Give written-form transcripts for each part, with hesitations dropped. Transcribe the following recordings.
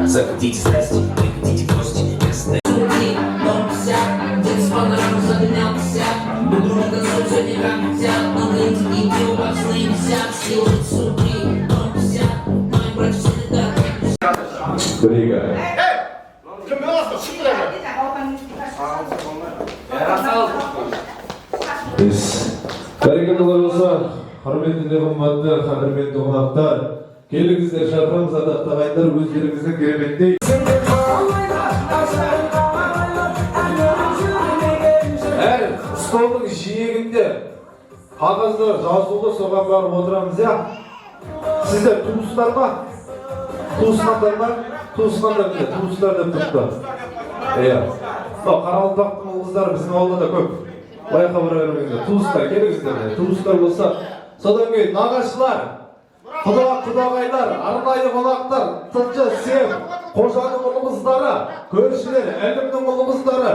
Заходите, здрасте, приходите в гости. Дед с фонарем задымался, друг друга слушать нельзя, но люди не опасные висят, силы сутри, мои братья всегда. Рига. Кім боласың? Шын білемін. Biz Bergenler olsa, hürmetli kıymetli, kıymetli konaklar, gelingizler şarkımız adaktabaylar özlerimizin geremekteydi. Her stolun жиегінде қағазды жазулы соған барып отырамыз ya. Sizler туыстар ма? Туысқандар ма? Туысқандар міне, туыстар деп тұрды. Иә. Қарауылдақтың ұлғыздары біздің ауылда да көп. Байқа бұрағырмеңдер. Туыстар, келіңіздер міне. Туыстар болса, содан кейін нағашылар, құдағайлар, арнайы қонақтар, тынчы сем, қожаның ұлымыздары, көршілер, әлімнің ұлымыздары.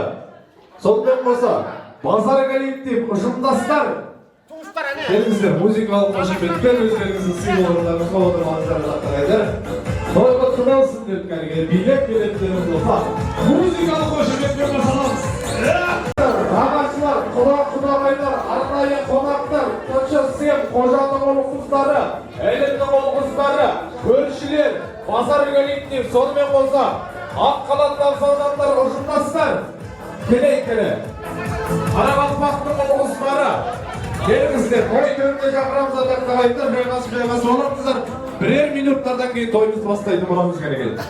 Сонымен болса, Базар коллектив, ұжымдастар. Келіңіздер, музыкалық қошеметпен өздеріңіздің сыйлықтарыңызға отырғаныңыздарды жақтағайдар. Тойға қыналсын деп кәніге билет билеттеріңіз болса, музыкалық қошеметпен жасаламыз. Нағашылар, құдағайлар, арнайы қонақтар, тынчы сем, қожаның ұл-қыздары, әлемнің ұл-қыздары, көршілер, базар коллектив, сонымен болса, Аққалаттан саудандар, ұжымдастар. Келе. Қарақалпақтың ұлғыстары. Келіңіздер, той төрінде шақырамыз атақтағайдар, жайғасып оларыңыздар. Бірер минуттардан кейін тойымызды бастайды мұрамыз керек.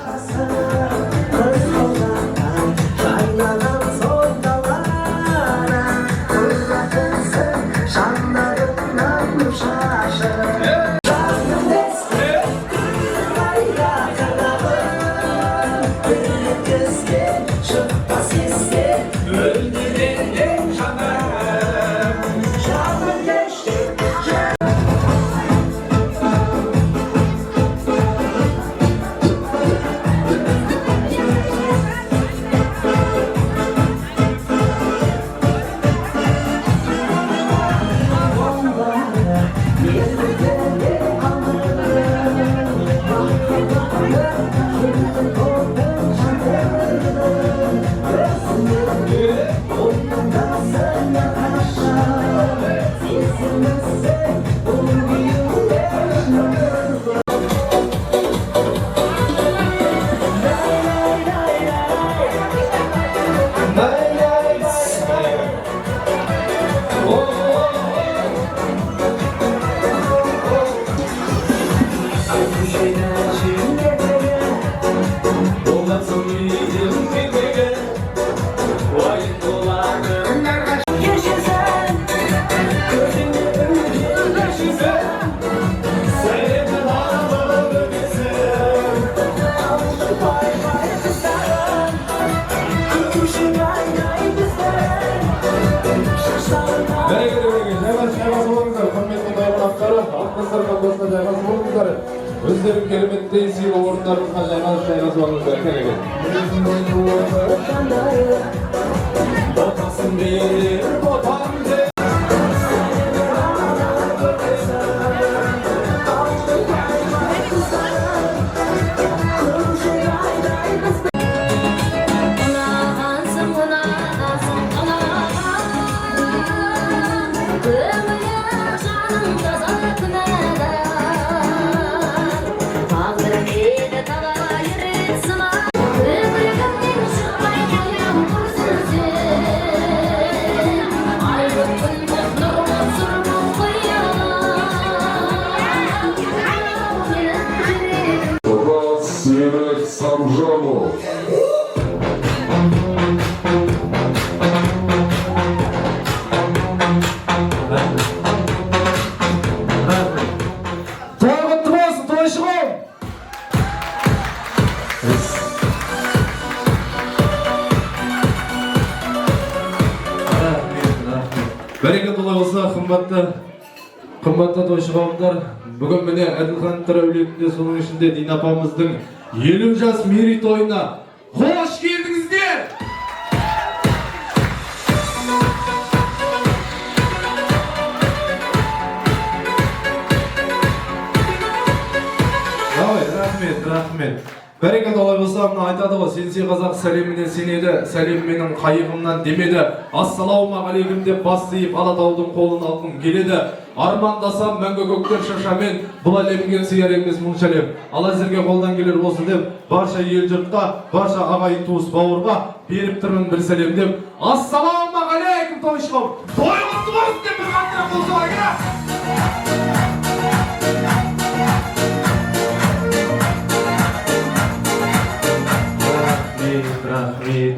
Özlerim kelimetteyim, sivil orunlarımızla jayğaz olunuzlar kereket. Botasın bilir, botan bilir. Sanjanov. Toy quutlu bolsun, toyşuğum. Bereketli olsa kımbatlı toyşuğumlar. Bugün mene Adilhan Trauliyetinde sonun içinde Din apamыздың 50 жас мерейтойына hoş geldinizler. Рахмет. Бәрекет олай болса, мына айтады ғой, сенсей қазақ сәлемінен сенеді, сәлем менің қайығымнан демеді. Ассалаумағалейкум деп бас иіп, Алатаудың қолын алғым келеді. Армандасам мәңгі көктер шашамен, бұл әлемген сияр емес мұнша әлем. Ал әзірге қолдан келер осы деп, барша ел жұртқа, барша ағайын туыс бауырға беріп тұрмын бір сәлем деп. Ассалаумағалейкум тойшығым. Той құтты болсын деп бір қаттырақ болса керек.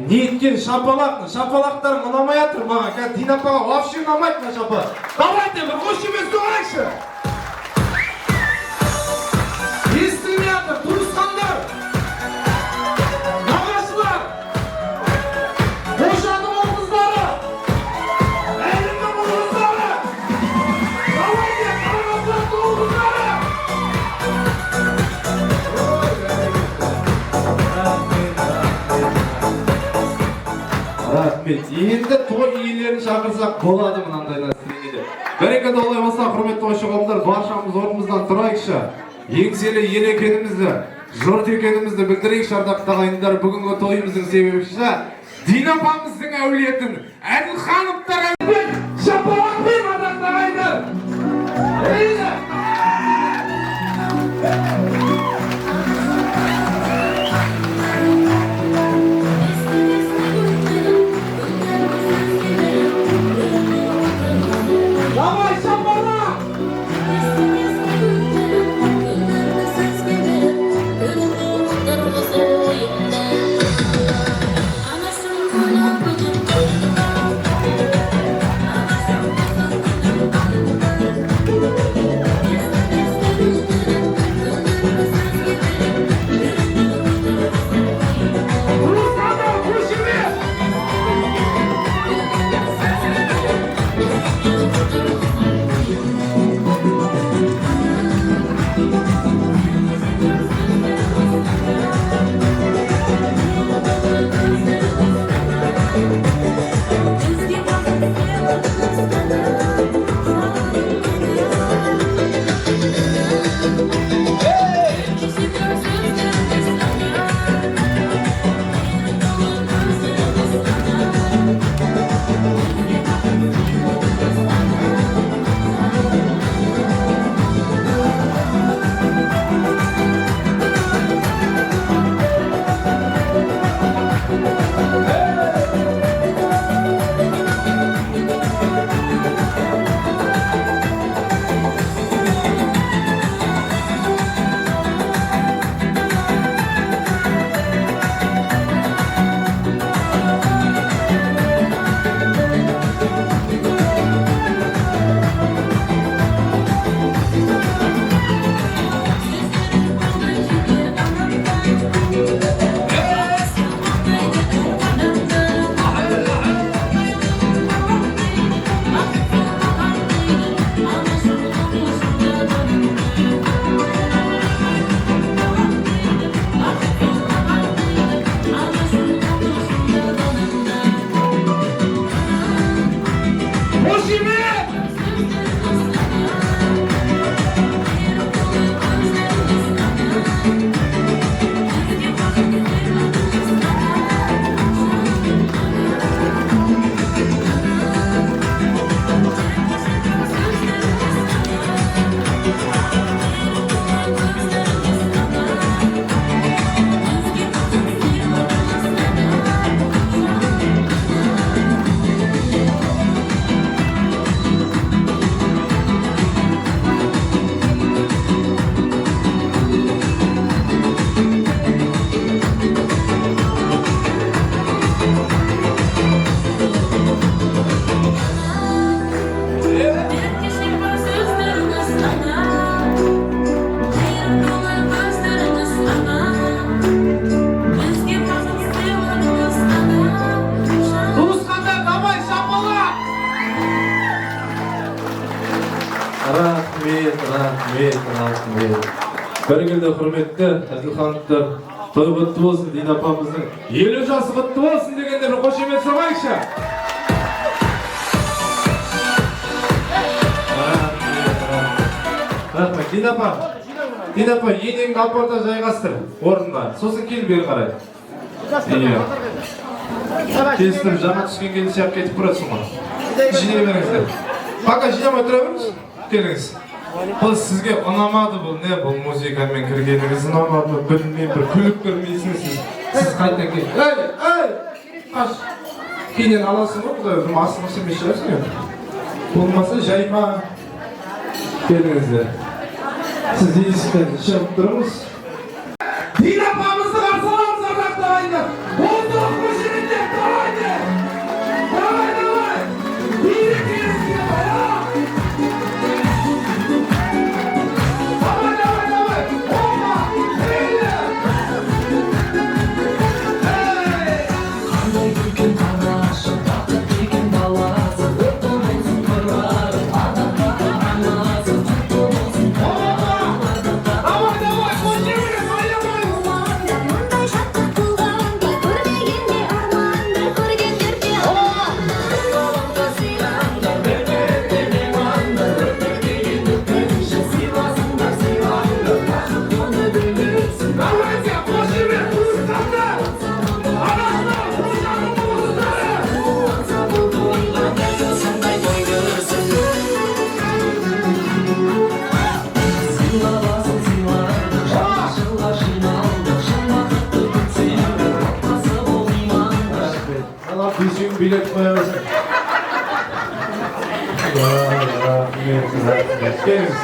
Неткен шапалақтарың ұнамай атыр маған. Қазір Дин апаға вообще ұнамайды мына шапалақ. Давайте бір қошемет соғайықшы. Естілмей атыр, туысқандар, нағашылар, қошаның ұл-қыздары, әлемнің ұл-қыздары, давайте қарағандардың ұл-қыздары. Рахмет. Енді той иелерін шақырсақ болады мынандай нәрселерде. Бәрекет олай болса, құрметті тойшығымдар, баршамыз орнымыздан тұрайықшы. Еңселі ел екенімізді, жұрт екенімізді білдірейікші, ардақты ағайындар. Бүгінгі тойымыздың себебіші Дин апамыздың әулетін Әділхановтар әулет шапалақпен ардақты ағайындар. Давай, шапалақ! Bergilde hürmetli Adilxanlar toy kutlu olsun Dina apamızın 50 jası kutlu olsun degende bir koşemet soğayıkşa. Rahmet Dina apa. Dina apa yeningni alporta jayg'astir o'rinda. So'sin kel beri qaraydi. Iya. Kestirib jama tushgan kelishib ketib turasiz mana. Jine beringizlar. Fakat jine o'tiramiz. Kelingіз. Бұл sizge ұнамады бұл не бұл музыкамен кіргеніңіз ұнамады білмей бір күліп көрмейсіңіз сіз қайтан кейін ей қаш кейінен аласың ғой құдай өзім асығысы емес шығарсың енді болмаса жайма келіңіздер сіз есіктен шығып тұрыңыз Дина апамызды қарсы аламыз ардақты ағайындар оздық көшірінде давайте давай билетіңізге бая bilet koyarız. Geliniz.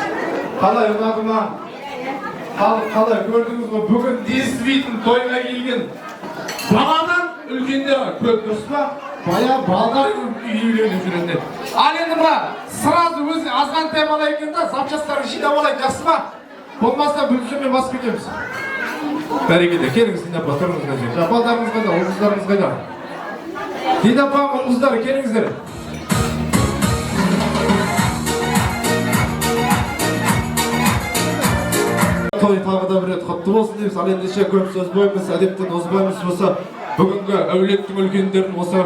Қалай ұнадыма? Қалай көрдіңіз ғой? Бүгін действительно тойға келген баладан үлкендер көп дұрыс па? Бая балдар үйленіп жүреді. Ал енді мына сразу өзі азғантай бала екен да, запчастарын жинап алайық, жақсы ма? Болмаса бүлсімен басып кетеміз. Бәрекелді, келіңіз Дина апа, тұрыңызға жер. Балдарыңыз қайда, ұлыңыздарыңыз қайда? Dina apam, ұлыңыздар, келіңіздер. Той тағы да бір рет құтты болсын дейміз. Ал ендеше көп сөз боймыз, әдептен озбаймыз болса, бүгінгі әулеттің үлкендерін осы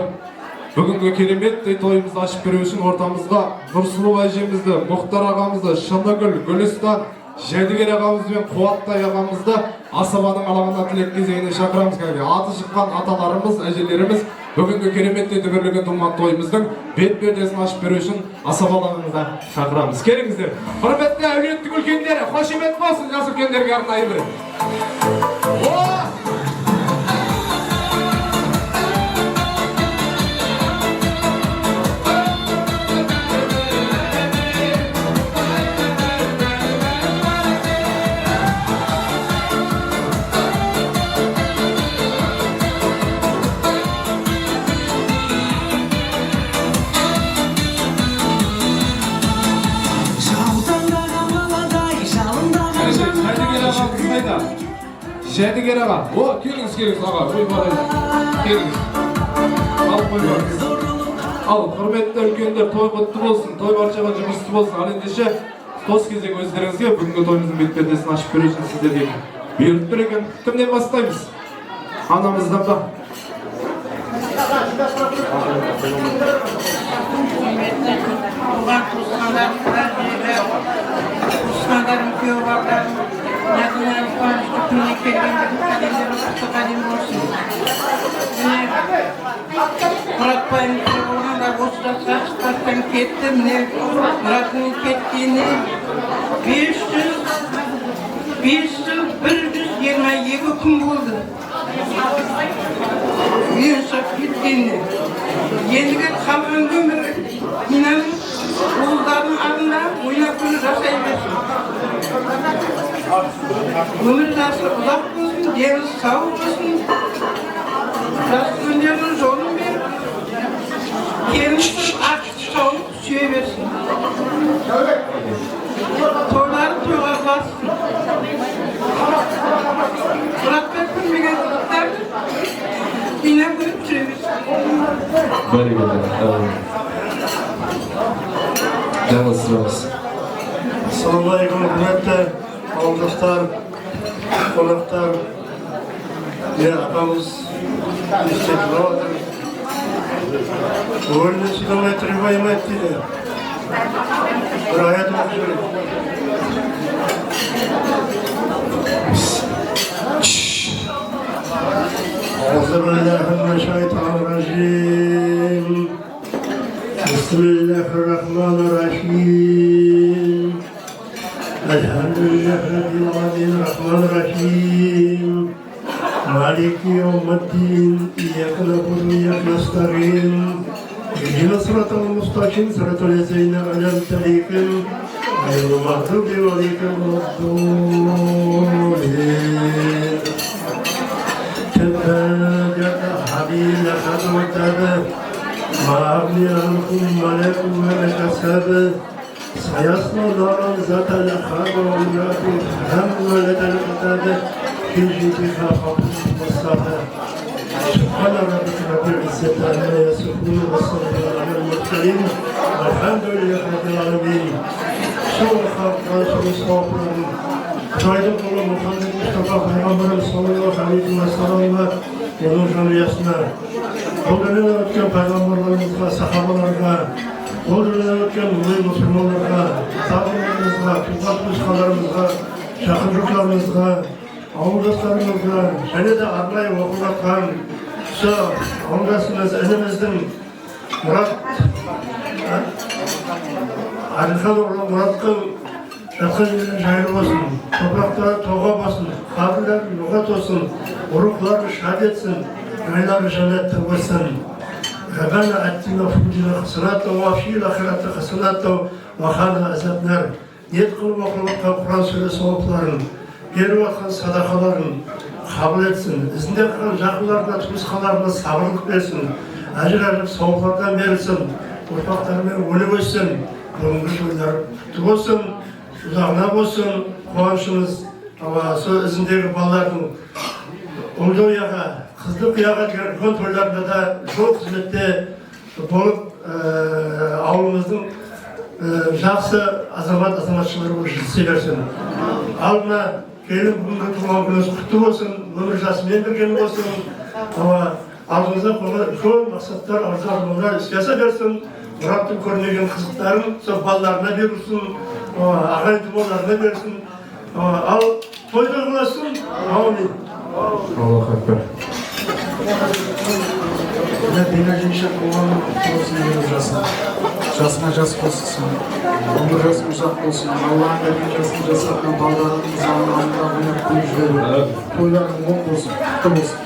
бүгінгі кереметтей тойымызды ашып беру үшін ортамызға Нұрсұлу әжемізді, Мұхтар ағамызды, Шынығүл, Гүлістан, Жәдігер ағамыз бен Қуаттай ағамызды асабаның алаңына тілек кезегіне шақырамыз. Аты шыққан аталарымыз, әжелеріміз бүгінгі кереметтей дүбірлеген думан тойымыздың бет пердесін ашып беру үшін асаба алаңына шақырамыз. Келіңіздер. Құрметті әулеттің үлкендері, қошемет болсын жас үлкендерге арнайы бір. Жәдігер аға, келіңіз аға, келіңіз. Алып қоймаңыз. Ал, құрметті үлкендер, той құтты болсын, той баршаға жұмысты болсын. Ал ендеше, тос кезек өздеріңізге бүгінгі тойымыздың бет пердесін ашып беру үшін сіздерге бұйырып тұр екен. Кімнен бастаймыз? Анамыздан ба? Туысқандарым күйеу барларым Надынан қуанышты күніне келгендерін қадемдері құтты қадем болсын. Міне Мұратбайым күйеу болғанда осы жасқа шықпастан кетті. Міне Мұратының кеткеніне 522 күн болды. Мен шығып кеткеніне. Ендігі қалған өмір Динаның ұлдардың алдында ойнап күні жасай берсін. Өмір жасы ұзақ болсын, дені сау болсын. Жас күндердің жолын беріп, келінсіз ақшты шауып сүйе берсін. Тойлары тойға бассын. Мұратбай көрмеген қызықтарды Дина көріп жүре берсін. Жалғастырамыз. Ассалаумағалейкум, құрметті ауылдастар, Konaklar ne apamız istekli oldu. Orada kilometre bayım ettiydi. Bir ayet okuyorum. Euzubillahimineşşeytanirracim. Bismillahirrahmanirrahim. Elhamdülillahi Rabbil alemin. Rahmanirrahim. Maliki yevmiddin. İyyâke na'budu ve iyyâke nestaîn. İhdina sıratal mustakim. Sıratal lezîne en'amte aleyhim. Gayril mağdûbi aleyhim ve'd-dâllîn. تبت يدا حبيل خطوتب ما أغني عنكم ملك ولا كسب سيصلى نارا ذات لهب وامرأة حمالة الحطب في جيدها حبل مصطفى سبحان ربك رب العزة عما يصفون والسلام على المرسلين والحمد لله رب العالمين. سورة خلق سورة Saygı kulu Muhammed Mustafa Peygamberimiz sallallahu aleyhi ve sellem'e onun cemiyesine, o dönemde ötken peygamberlerimizle, sahabalarına, o dönemde ötken Müslümanlarına, tabirlerimizle, tüfat şakırcıklarımızla, avudaslarımızla, seni de arlayı okulatkan, avudasımız elimizden Murat, harika olan Murat'ın Şakır yerine şahit olsun, topraklara toğa basın, kabirler lügat olsun, uruklar şahit etsin, yaylar cennette olsun. Rabbena atina fudina hasenata ve afiyil ahirete hasenata ve khana azabnar. Niyet kılıp okumakta Kur'an suresi oklarını, geri vatkan sadakalarını kabul etsin. İzinde kalan yakınlarına, tümüskalarına sabırlık versin. Acı soğuklardan verilsin, urfaklarına ölü olsun, bugünkü soylar tutup olsun. Uzağına olsun, kuanışımız, ama izindeki balların olduğu yağa, kızlık yağa kontrollerinde de çok hizmette bolup avlumuzun жақсы азаматшылары болып seversin. Алдына келіп бүгінгі туған күніңіз құтты болсын, өмір жасымен бірге болсын. Алдыңызда қойған үлкен мақсаттар, арзу-армандар іске аса берсін. Мұраттың көрмеген қызықтарын сол балаларына берсін, ағайын туғандарына берсін. Ал тойды қыласын. Амин. Аллах акбар. Дина жеңші болған болсын деп жасын. Жасына жас қосылсын. Өмір жасың ұзақ болсын. Аллахың берген жасын жасатқан балдарының заман аңға ойнап күліп жіберу. Тойларың оң болсын, құтты болсын.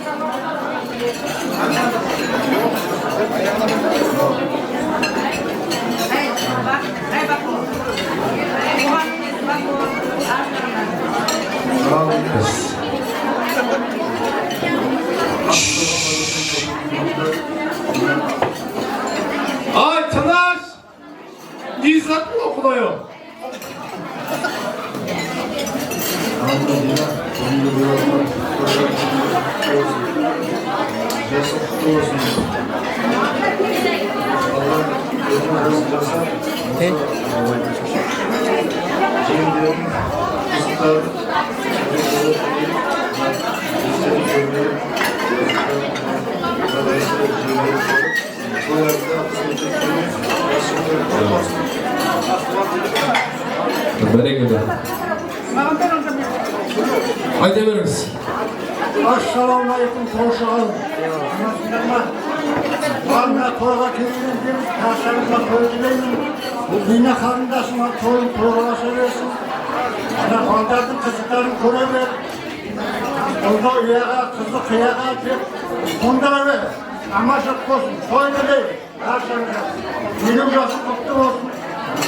Ay Tınaş! İzzet mi okunuyor? Bereketi. Haydi veriniz. Assalamu alaikum komşularım. Bana toyga keldim, karşınızda koyduğum bu Dina kardeşime toyun programı versin. Ana baldardım kızıklarını koyuver. Onda üyağa, kızı kıyağa açıp, ondan ver. Ama çok olsun, toyunu değil. Karşınızda. Benim yaşım kutlu olsun.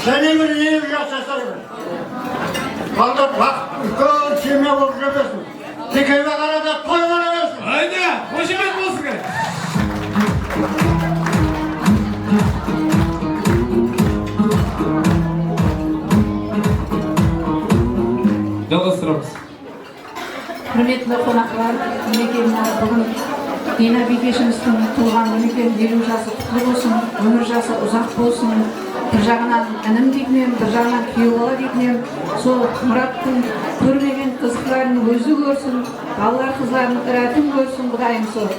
Seni bir iyi bir yaşasarım. Baldar bak, ülke çiğme vuruşabilirsin. Dikeyve karada toy veremezsin. Haydi, hoşumet olsun. Жалғастырамыз. Құрметті қонақтар, мінекей бүгін Дина бикешіміздің туған мінекей 20 жасы құтты болсын, өмір жасы ұзақ болсын. bir жағынан інім дейтінем, бір жағынан күйеу бала дейтінем. Сол Мұраттың көрмеген қызықтарын өзі көрсін, балалар қызларының ірәтін көрсін Құдайым сол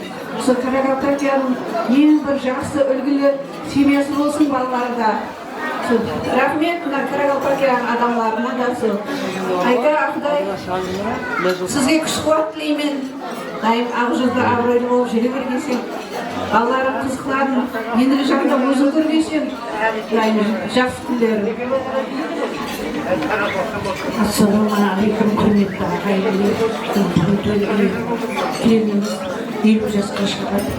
Каракалпакияның ең бір жақсы үлгілі семьясы болсын балаларда. Рахмет мына Каракалпакияның адамларына да сол. Айка Құдай сізге күш қуат тілеймін. Дайым ақ жүзді абыройлы болып жүре бергенсің. Балаларым қызықтарын ендігі жағында өзің көргенсің. Жақсы күндері. Ассалаумағалейкум, құрметті ағайындар. Келініміз 50 жасқа шығады.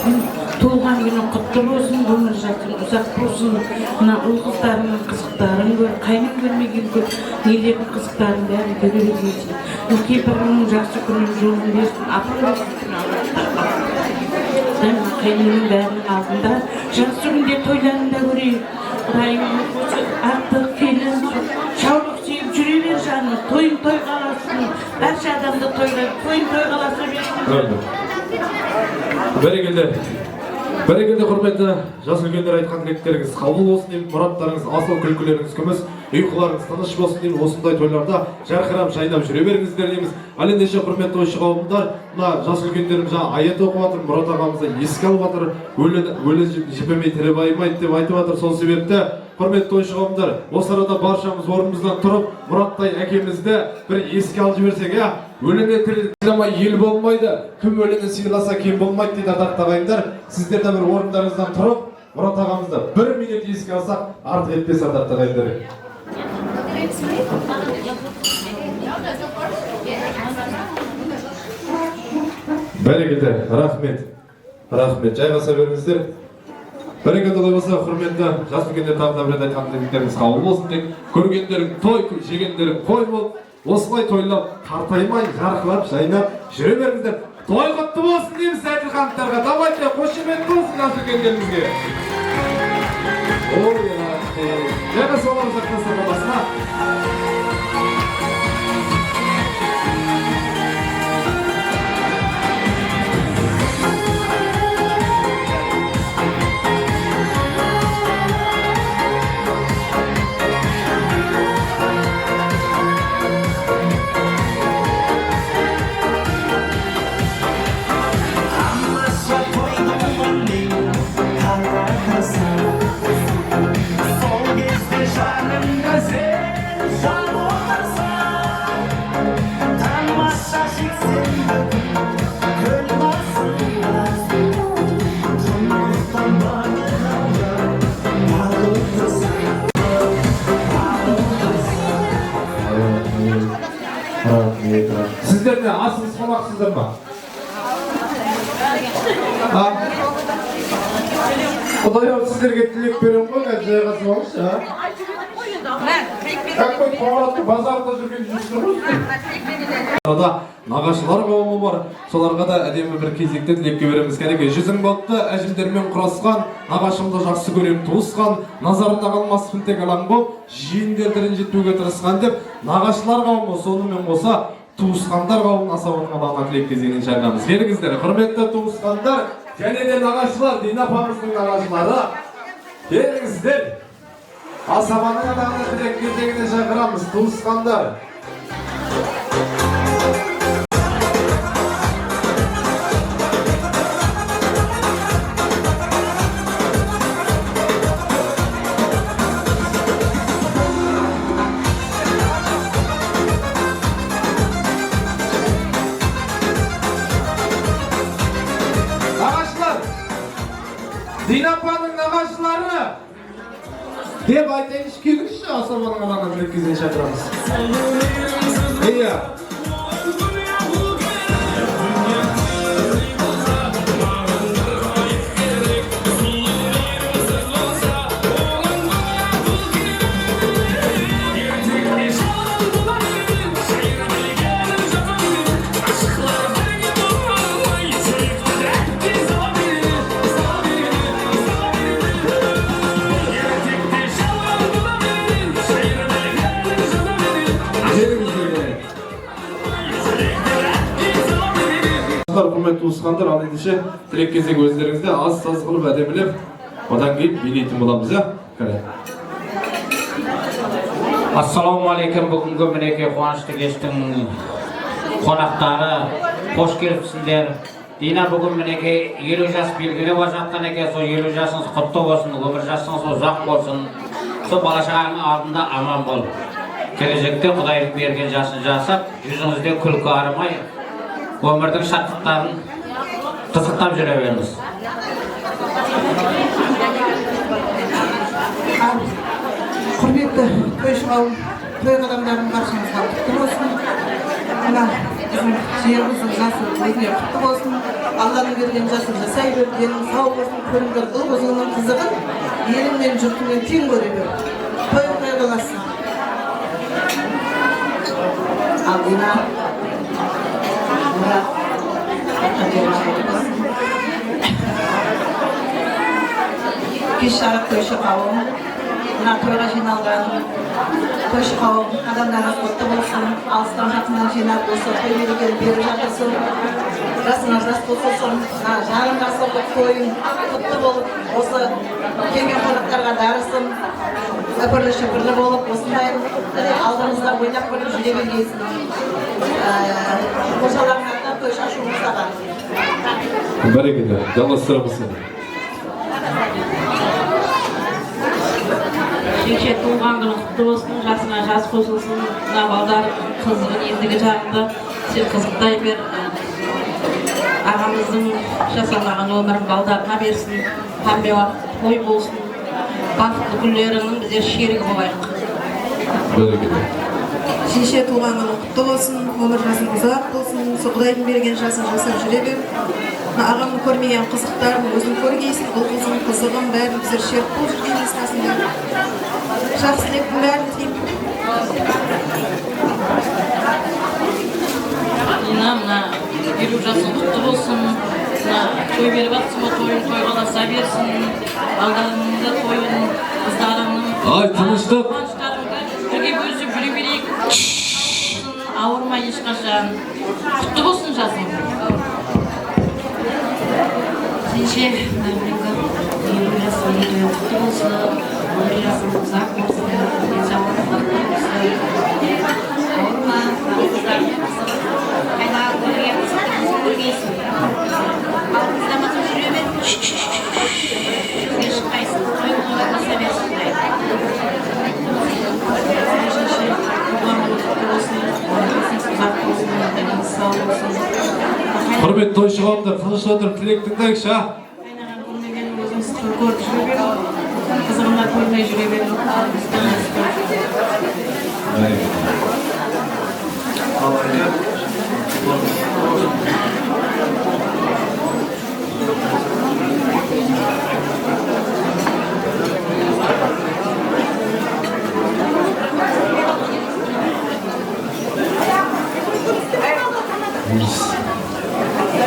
Туылған күні құтты болсын, өмір жасы ұзақ болсын. Мына ұл қыздарының қызықтарын көр, қайнын көрмеген көр, нелердің қызықтарын бәрін көре берсін. Кейбірінің жақсы күнін жолын берсін, апыр берсін. Қайнының бәрінің алдында жақсы күнде тойларында көрейік. Құдайым артық келін, шаулық сүйіп жүре бер жаным, тойын той қаласын, барша адамды тойлап, тойын той қаласа берсін. Бәрекелді құрметті жас үлкендер айтқан тілектеріңіз қабыл болсын деймін, мұраттарыңыз асыл, күлкілеріңіз күміс, ұйқыларыңыз тыныш болсын деймін, осындай тойларда жарқырап жайнап жүре беріңіздер дейміз. Ал ендеше құрметті ойшы қауымдар, мына жас үлкендерім жаңа аят оқып жатыр, Мұрат ағамызды еске алып жатыр, өлі жіпемей тірі байымайды деп айтып жатыр. Сол себепті құрметті ойшы қауымдар, осы арада баршамыз орнымыздан тұрып, Мұраттай әкемізді бір еске алып жіберсек, өліне тіріламай ел болмайды, кім өліне сыйласа кем болмайды дейді атақты ағайындар. Сіздер де бір орындарыңыздан тұрып, Мұрат ағамызды 1 минут еске алсақ, артық етпес атақты ағайындар. Бәрекелді, рахмет, жайғаса беріңіздер. Бәрекелді олай болса, құрметті жас үлкендер тағы да бір айтқан тілектеріңіз қабыл болсын тек. Көргендерің той, жегендерің қой бол. Осылай тойлап, қартаймай, жарқылап, жайнап жүре беріңіздер. Той құтты болсын дейміз әділхандықтарға. Давайте, қошемет болсын жас үлкендерімізге. Ой, рахмет. Жайғаса оларыңыз ақтасыр қаласына. Sizler de asıl konaksızdır mı? Құдай сіздерге тілек берем ғой, жайғасып алыңыз, Какой қоңыратты базарда жүрген жүрсіздер ғой? Арада нағашылар қауымы бар, соларға да әдемі бір кезекте тілекке береміз. Кәдеге жүзің болыпты, әжімдермен құрасқан, нағашымды жақсы көрем туысқан, назарында қалмаспын тек алаң болып, жиендерден жетуге тырысқан деп, нағашылар қауымы сонымен қоса, туысқандар қауымын асабатқа бағына тілек кезеңін шайғамыз. Келіңіздер, құрметті туысқандар, және де нағашылар, Дина апамыздың нағашылары, келіңіздер. Асабаның адамына тілек кезеңіне шақырамыз, туысқандар. Dina apa'nın nағашылары деп айтайыншы, келіңізші, асабаның адамына тілек кезеңіне шақырамыз. Құрметті туысқандар, ал ендеше тілек кезек өздеріңізде аз-саз қылып әдемілеп, одан кейін билейтін боламыз, Assalamu alaykum. Bugungi meneke quvonchli kechning qonoqlari hoş kelibsizlar. Dina bugun meneke 50 yosh belgilab o'tgan ekan. So 50 yoshingiz qutlu bo'lsin, umr yoshingiz uzoq bo'lsin. So balashaqaning oldinda aman bo'l. Kelajakda Xudoyning bergan yoshni jasab, yuzingizda kulki arimay, umrning shatliqlarini qiziqtab yuraveramiz. Құрметті той адамдардың баршаңызға құтты болсын. Мына біздің жеріміздің жасы өзіне құтты болсын. Алланың берген жасын жасай бер, денің сау болсын, көрінген ұл-қызыңның қызығын елің мен жұртыңмен тең көре бер. Той қойғыласын. Ал Дина, Мұрат, кеш жарық тойшы қауым. Mına toyga jynalgan toyşy kawım adamlarga qutlu bolsun, alystan jakyndan jynap bolsa, toy bergen berip жатырсın. Жасыңа жас болсын, жарым жасылдық тойың құтты болып, осы келген қонақтарға дарысын, өпірлі-шүпірлі болып, осындай алдыңызда ойнап көріп жүре бергейсін. Қожалардың атынан той шашу жасаған. Бәрекелді, жалғастырамыз. Шеше туған күні құтты болсын, жасыңа жас қосылсын, мына балдар қызығын ендігі жағында сен қызықтай бер. Ағамыздың жасалмаған өмірін балдарына берсін, қамбе уақыт той болсын, бақытты күндерінің бізде шерігі болайық. Шеше туған күні құтты болсын, өмір жасың ұзақ болсын, Құдайдың берген жасын жасап жүре бер. Ағамның көрмеген қызықтарын өзің көргейсің, бұл қызың қызығын бәрін біздер шеріп болып жүрген есінасында. Жақсы тілектің бәрін тілеймін. Мына 50 жасың құтты болсын, той беріп атсың, тойын тойғаласа берсін, балдарыңды тойын, қыздарыңның қуаныштарыңды бірге бөлісіп жүре берейік. Ауырмай ешқашан. Құтты болсын жасың. Сенше, бүгінгі 50 жасың құтты болсын, өмір жасың ұзақ болсын, денсаулығың мықты болсын. Ауырма, қыздарың қызық. Қайдағы көрген қызығыңызды көргейсін. Алдыңыздамасын жүре бер. Жүзге шыққайсың, той болмаса берсін. Сенше, туған күні құтты болсын, өміріңіз ұзақ болсын, деніңіз сау болсын. Құрметті тойшы қауымдар, тыныш отырып тілек тыңдайықшы. Қайнаған көрмеген өзіңіз көріп жүре бер. Қызығына қоймай жүре бер.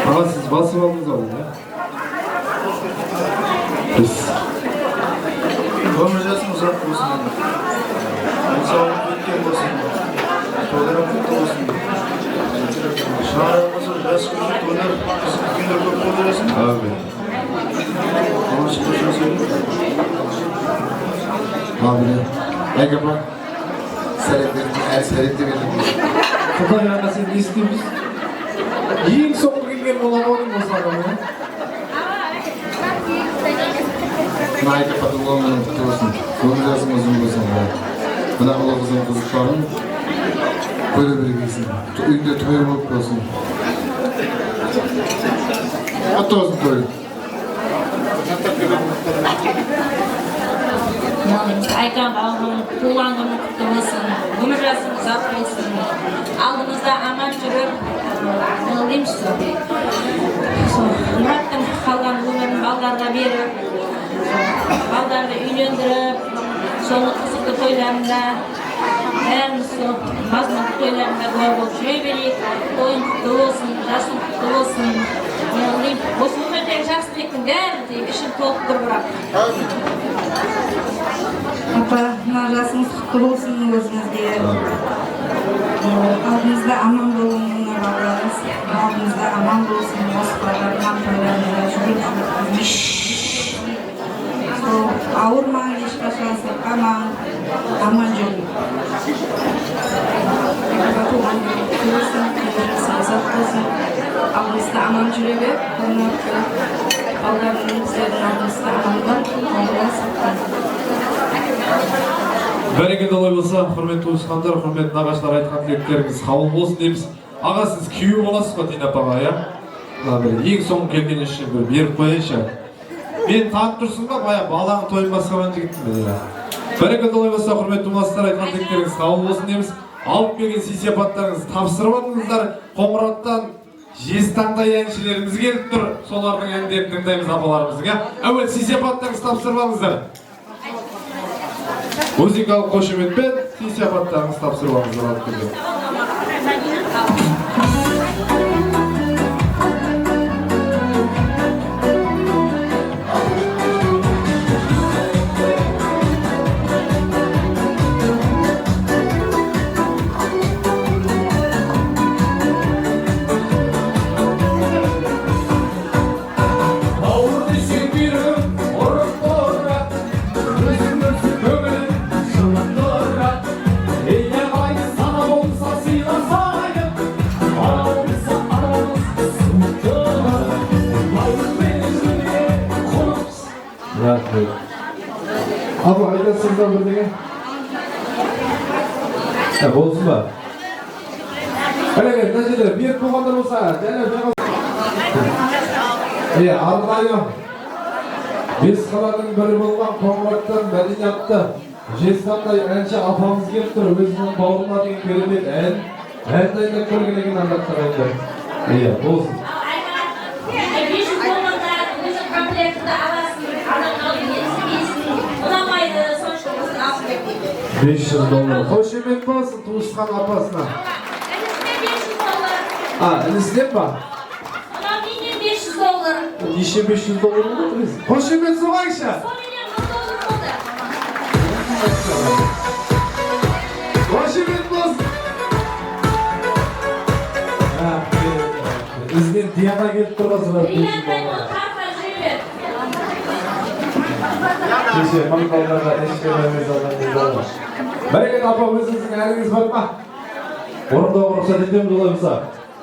Ağa siz basып aldınız abi ya. Biz. Өмір жасың ұзақ болсын. Денсаулық өткен болсын. Тойларың құтты болсын. Шағыры болса жас көшіп өнер қызық күндер көп болып бересің. Amin. Қуаныш қошын сөйлейін. Amin. Ege bak. Seyretli verdim. Құдай аға сен не істейміз? Ең соңғы келген болған оның осы адам ya. Naide patılığının kutlu olsun. Onun yazım uzun olsun. Bana Allah kızın kızıkların böyle bir giysin. Uyunda toyum olup olsun. Hatta olsun toyum. Aykan Ağam'ın tuğan günü kutlu olsun. Ömür жасың ұзақ болсын. Алдыңызда аман жүріп, не деймісіз? Мұраттың қалған өмірін балдарға беріп, балдарды үйлендіріп, соны қызықты тойларында, бәріміз мазмұнды тойларында куә болып жүре берейік. Тойың құтты болсын, жасың құтты болсын. Осы өмірдегі жақсы тілектің бәрі дейіп, ішін толып тұр бірақ. Апа, мына жасыңыз құтты болсын өзіңізге. Алдыңызда аман болуын мына балдарыңыз. Алдыңызда аман болсын, осы балдарынан тойларында жүріп жүріп. Ауырмаңыз, Başkasası aman jolu. Tuğan görürsün, sağlık olsun. Ağrısta aman jürebe, onlar ballarının bizlerin ağrısta amandan, onlara saklan. Bereket olay болса, құрметті туысқандар, құрметті нағашылар айтқан тілектеріңіз қабыл болсын дейміз. Аға, сіз күйеу боласыз ба Дина апаға, иә? Ең соңғы келген үшін бір беріп қояйыншы. Мен танып тұрсың ба, бая баланың тойын басқарған жігітпін, иә. Берeket olay болса, құрметті туыстар айтқан тілектеріңіз қабыл болсын дейміз. Алып келген сый-сияпаттарыңызды тапсырып алыңыздар. Қоңыраттан жезтаңдай әншілеріміз келіп тұр. Солардың әндерін тыңдаймыз апаларымыздың, иә? Әуел сый-сияпаттарыңызды тапсырып алыңыздар. Музыкалық қошеметпен сый-сияпаттарыңызды тапсырып алыңыздар алып келген. Abi aytasınızdan bir dege? Bolsun ba? Öyle gel, neceler, bir tuğanlar olsa, arayım. Biz kalanın biri bolgan Koңратtan Мәдениятта Жезтаңдай әнші апамыз келіп тұр, өзінің бауырына деген керемет ән дайындап көрген екен андақтар әнді. Болсын. 500 доллар. Қошемет болсын туысқан апасына. Інісіне ба? Менен 500 доллар. Неше 500 доллар болдыңыз? Қошемет соғайша. Қошемет болсын. Ізден Диана келіп тұрғасыға 500 доллар. Кеше маңқалдарға ешкелеріміз адамыз. Берeket апа, өзіңіздің әріңіз бар ма? Орындауға рұқсат етеміз олай болса.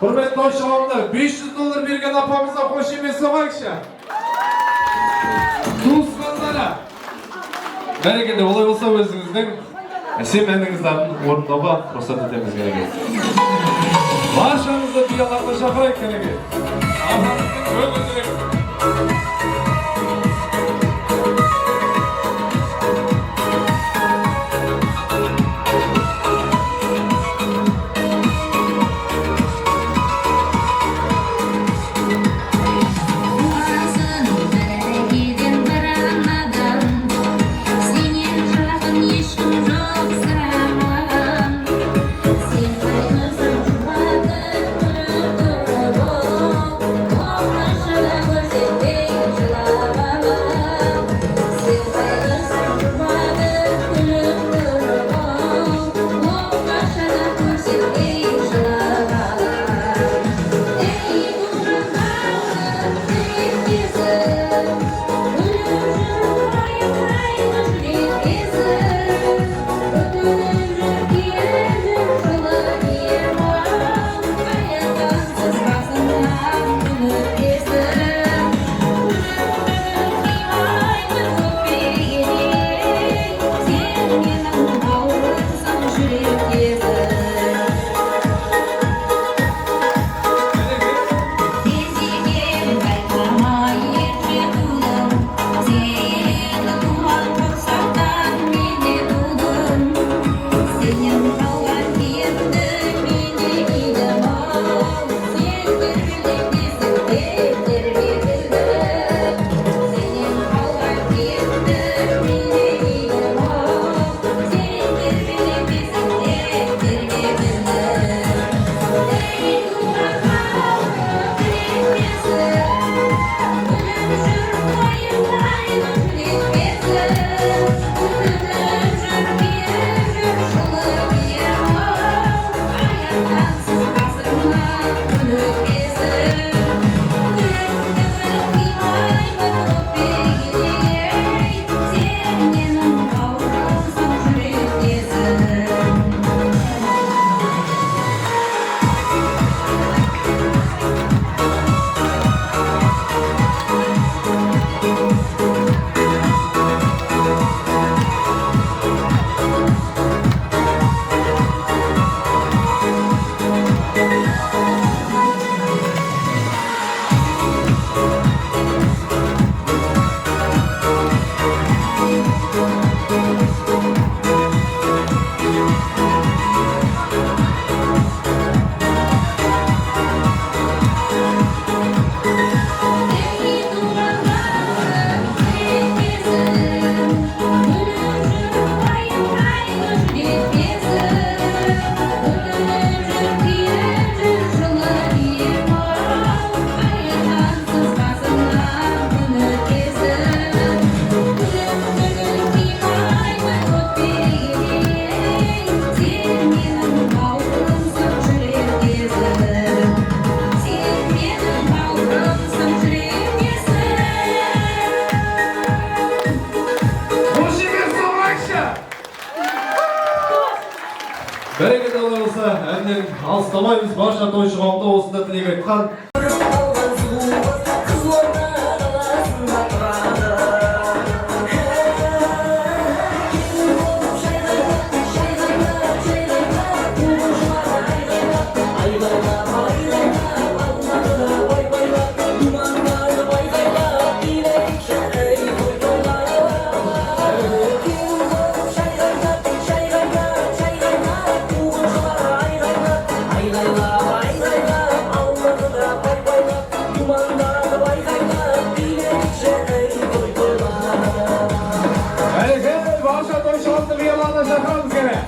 Құрметті қошағандар, 500 доллар берген апамызға қошемет соғайықшы. Туысқандары. Берекеті олай болса өзіңіздің әсем әніңіздерін орындауға рұқсат етеміз керек. Баршаңызды бияларды шақырайық керек. Апамыздың көңілдірек. менен алыстабайбыз. Барша тойчу коомдо осундай тилек айткан. Barcha toychu koomdu kıyamana çakarmız gene.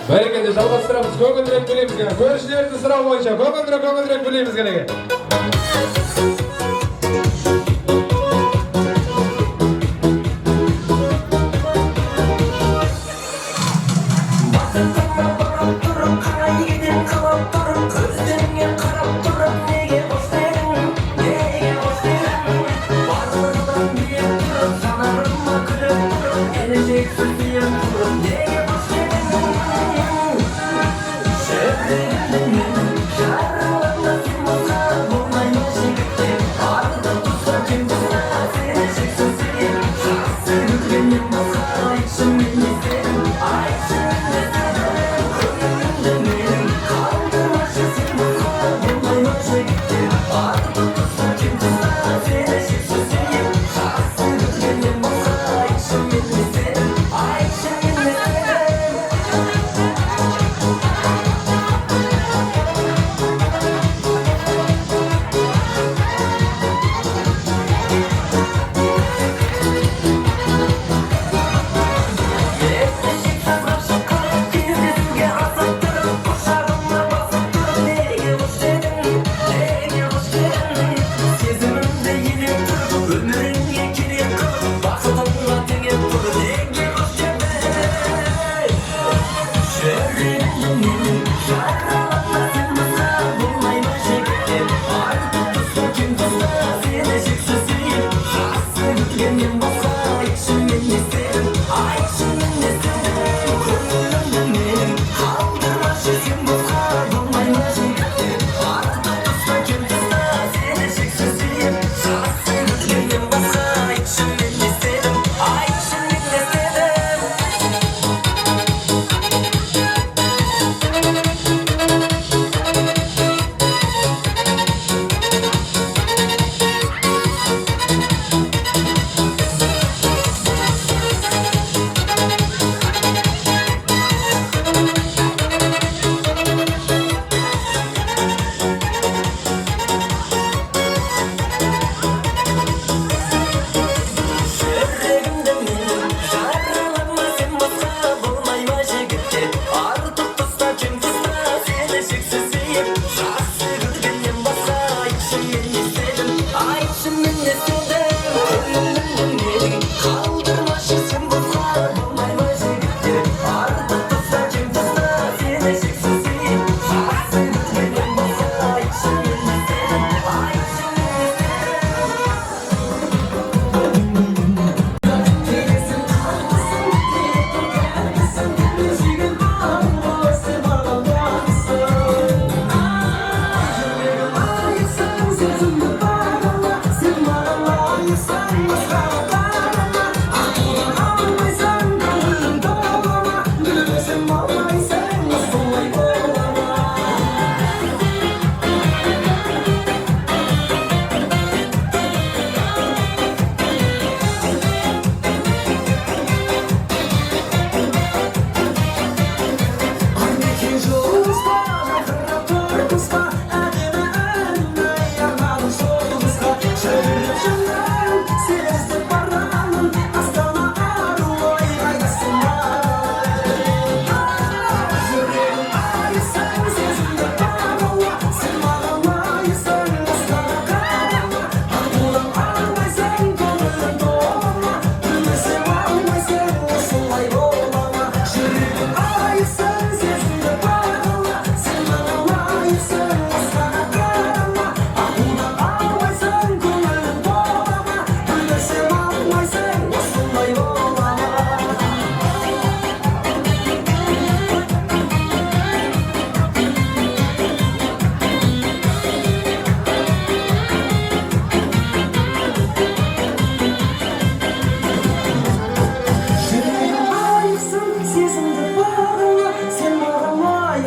Bereketli жалғастырамыз. Көңілдірек білеміз керек. Көршілерді сұрау бойынша көңілдірек білеміз керек. Sevdiğim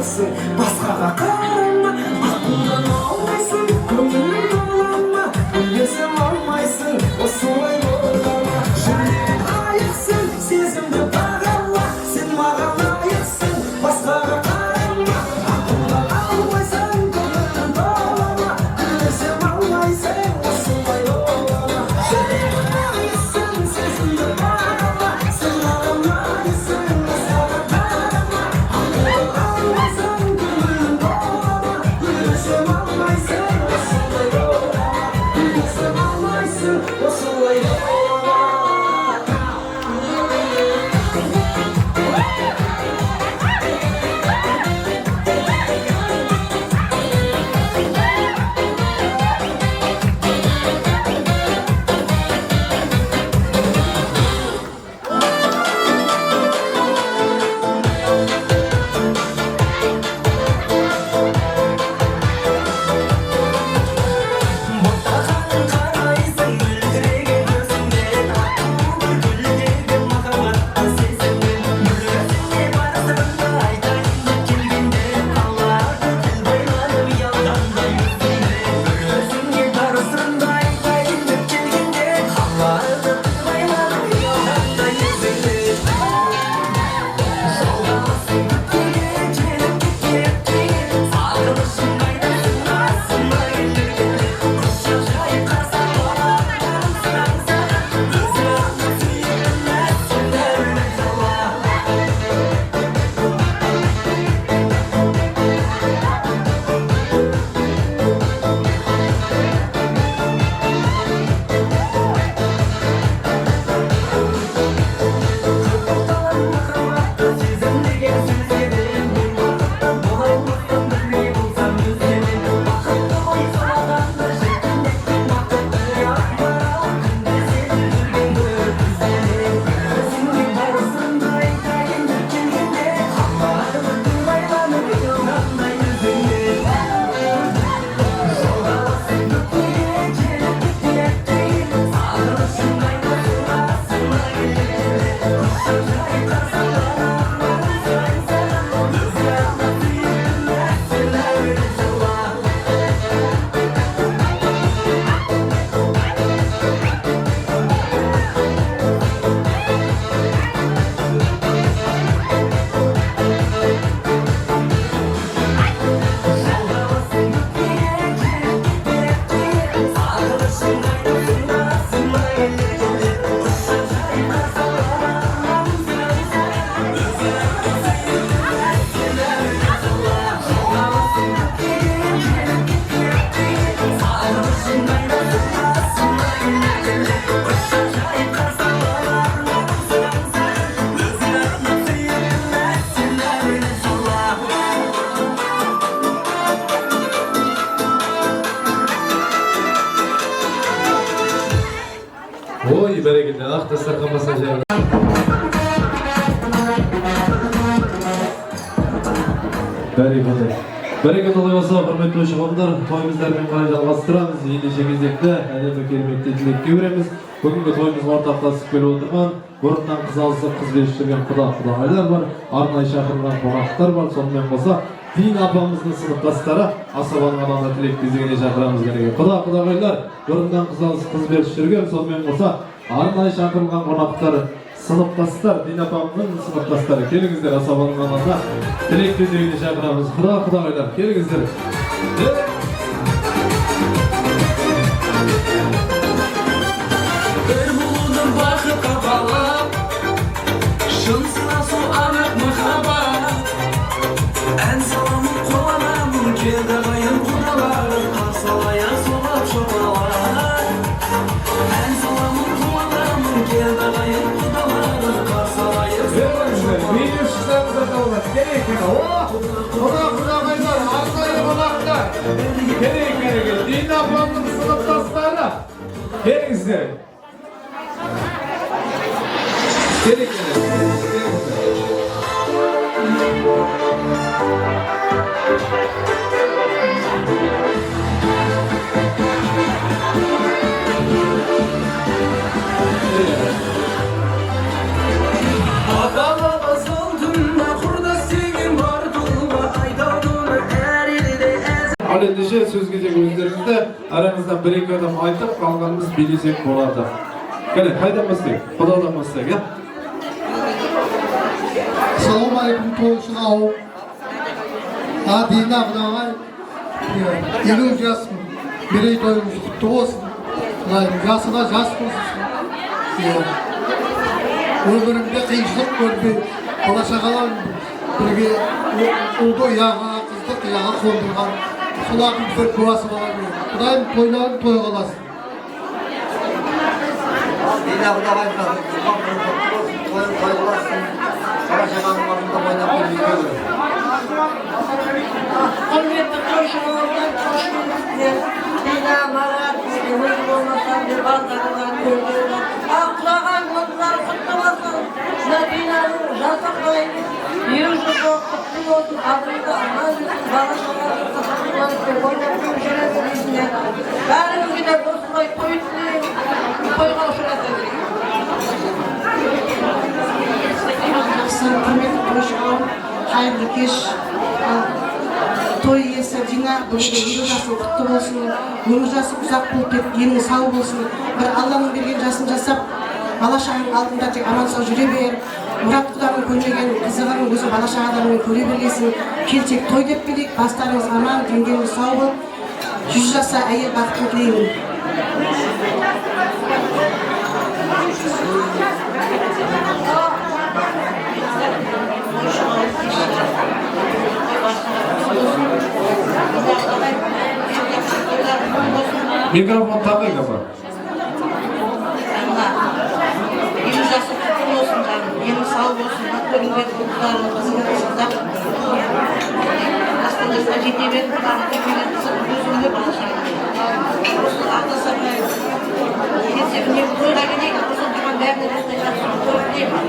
аласың, басқаға қарама, ақылдан алмайсың, көңілің толама, білгесем алмайсың, осылай ойлама. Жүрегің айықсың, сезімді бағала, сен маған лайықсың, басқаға қарама, ақылдан алмайсың, көңілің толама, білгесем алмайсың, осылай ойлама. Жүрегің айықсың, сезімді бағала, сен маған лайықсың, басқаға қарама, ақылдан алмайсың, көңілің толама, білгесем алмайсың, осылай ойлама. Білгесем алмайсың, осылай ойлама. Боқтағаның қарайсың, мөлдіреген көзіңнен, аққу бір гүлдегі махаббатты сезіммен. Өзіңе бар сырымды айтайын деп келгенде, қалады тіл байланып ұялғандай өзіңде. Өзіңе бар сырымды айтайын деп келгенде, қалады тіл байланып ұялғандай өзіңде. Жолдамасың өтпеге, келіп кеткен, сағынышың қайдасың, асыма келгенде. Құшақ жайып қарасаң, балағаның сыраңса, өзің артық сүйемін, дәулет жала. Махаббатты сезімдеген сөздерің, мен бақытты болайын білмей болсам өзгемен. Бақытты ғой қалағанды жеткендіктен, бақытты ақмарал күнде сені жүргенді ізденем. Өзіңе бар сырымды айтайын деп келгенде, қалады тіл байланып ұялғандай өзіңде. Жолдамасың өтпеге, келіп кеткен, сағынышың қайдасың, асыма келгенде. Құшақ жайып қарасаң, балағаның сыраңса, өзің артық сүйемін, сен дәулет жала. Жолдамасың өтпеге, келіп кеткен, сағынышың қайдасың, асыма келгенде. Құшақ жайып қарасаң, балағаның сыраңса, өзің артық сүйемін, сен дәулет жала. Жолдамасың өтпеге, келіп кеткен, сағынышың қайдасың, асыма келгенде. Құшақ жайып қарасаң, балағаның сыраңса, өзің артық сүйемін, сен дәулет жала. Ой, бәрекелді, ақ дастархан баса жайлы. Бәрекелді. Бәрекелді олай болса, құрметті қонақтар, тойымыздармен қарай жалғастырамыз. Ендеше кезекті әдемі кереметті тілекке береміз. Бүгінгі тойымыз ортақтасып келіп отырған, бұрыннан қыз алысып қыз беріп жүрген құда-құдағайлар бар, арнайы шақырылған қонақтар бар. Сонымен қоса Дина апамыздың сыныптастары Асабаның ананы тілек кезегіне шақырамыз керек. Құда-құдағайлар, бұрыннан қыз алысып қыз беріп жүрген, сонымен қоса арнайы шақырылған қонақтар, сыныптастар, Дина апамның сыныптастары, келіңіздер Асабаның ананы тілек кезегіне шақырамыз. Құда-құдағайлар, келіңіздер. Бір болуды бақытқа балап, шын сынасу анық махаббат. Ән саламын, қоланамын, келді қайын құдалар, қарсы алайын соғып шоқалар. Ән саламын, қоланамын, келді қайын құдалар, қарсы алайын соғып шоқалар. Видео шықсаңыздар да болады. Керек, құда-құдағайлар, арнайы қонақтар. Керек. Дина апамның сыныптастары. Келіңіздер. Керек. Ата-баба салдым, құрдас деген бар тұлға, айта Ал ендеше сөз кезегі өздеріңізде, арамыздан бір-екі адам айтып, қалғанымыз билесек болады. Кәне, қайдан бастайық? Құдадан бастайық, иә? Ассалаумағалейкум, тоғышын ауып. Дина құдағай, 50 жасым, мерейтойымыз құтты болсын. Жасына жас болсын. Өмірімде қиыншылық көрмей, бала-шағалар бірге ұлды ұяға, қызды қияға қондырған. Солардың бір куәсі бола береді. Құдайым тойларын той қаласын. Дина құдағай той қаласын. Бала-шағаның алдында ойнап көрмейді. Құрметті қойшылардан қош келдіңіздер. Дина, Марат, өз болмасам деп алдағыдан көрдіңіздер. Құдағай болдылары құтты болсын. Динаның жасы қойды. 100 жылғы құтты болсын. Адымды аман жүрсін. Бала-шағаның қызықланып ойнап жүреді дейсіңдер. Бәріңізге де осылай той тілеймін. Тойға ұшырата берейін. Құрметті қойшылар, қайырлы кеш. Той иесі Дина бүгінгі 50 жасы құтты болсын. Өмір жасы ұзақ болып кетіп, денің сау болсын. Бір Алланың берген жасын жасап, бала-шағаның алдында тек аман-сау жүре бер. Мұрат құданың көрмеген қызығының өзі бала-шағадарымен көре бергесін. Келтек той деп келейік, бастарыңыз аман, деніңіз сау болып, 100 жаса әйел бақытын тілеймін. Mikrofon takayım kafa. 50 jасы құтты болсын жаным, денің сау болсын, көрінген құттықтарының қызығында. Астанасына жете беріп, құданың көрмеген қызық өзімде бала-шағаның. Осы ата-сармай кетсеміне тойға келейік, осы тұрған бәріне осындай жақсы той тілеймін.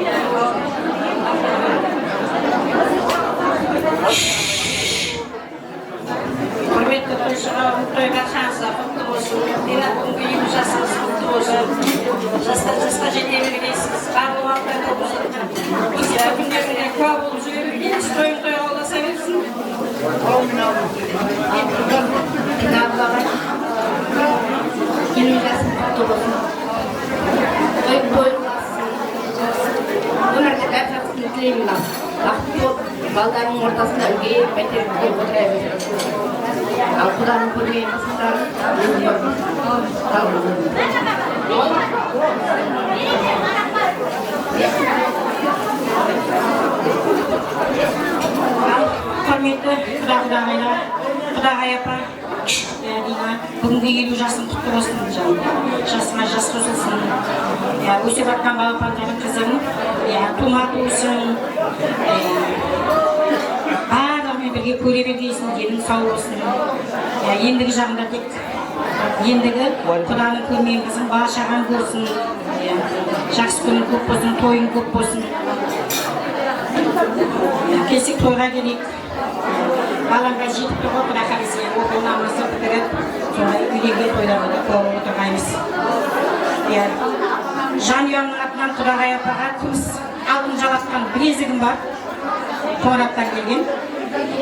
Құрметті қойшылар, той баршаңызға құтты болсын. Дина бүгінгі 50 жасыңыз құтты болсын. Жасқа жете бергейсіз, барлық уақытта болсын. Күндеріне куә болып жүре бергейсіз, тойын тойға оласа берсін. Дина абылағай, 50 жасың құтты болсын. Той болсын. Өмірде бәр жақсыны тілеймін. Бақытты болып, балдарының ортасында үлгейіп, пәтер үлгейіп отыра берсін. Ал құданың көрген қызықтарын құрметті құдағайлар, құдағай апа, Дина, бүгінгі 50 жасың құтты болсын жаным. Жасыңа жас қосылсын. Өсіп жатқан балапандардың қызығын, тума туысын. Барлығымен бірге көре бергейсің, денің сау болсын. Ендігі жағында тек, ендігі құданың көрмеген қызын бала-шағаң көрсін. Жақсы күнің көп болсын, тойың көп болсын. Келсек тойға келейік. Балаңға жетіп тұрғы құда қалысы, оқуына амасы бітіріп, сонда үйдегі тойларға қорып отырғаймыз. Жанұямның атынан құдағай апаға күміс алтын жалатқан білезігім бар. Қоңыраттан келген.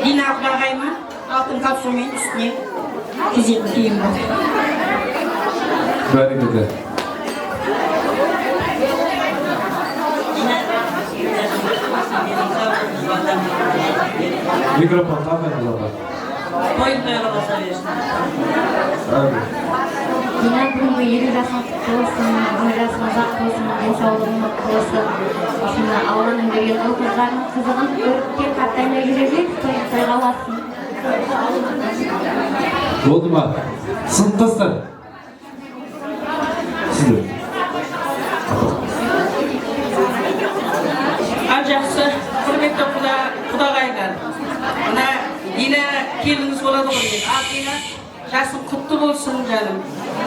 Дина құдағайыма алтын капсулмен үстіне кезетін киім бар. Бәрекелді. Mikrofon takayım kafa. Тойын тойға болса берсін. Дина бүгінгі 50 жасың құтты болсын, өмір жасың ұзақ болсын, денсаулығың мықты болсын. Осында Алланың берген ұл-қыздарының қызығын көріп тек қартаймай жүре бер, тойын тойға болсын. Oldu mu? Sınıftasın. Sizler. Жақсы, құрметті құдағайлар. Мына Дина келіңіз болады ғой. Дина жасың құтты болсын жаным.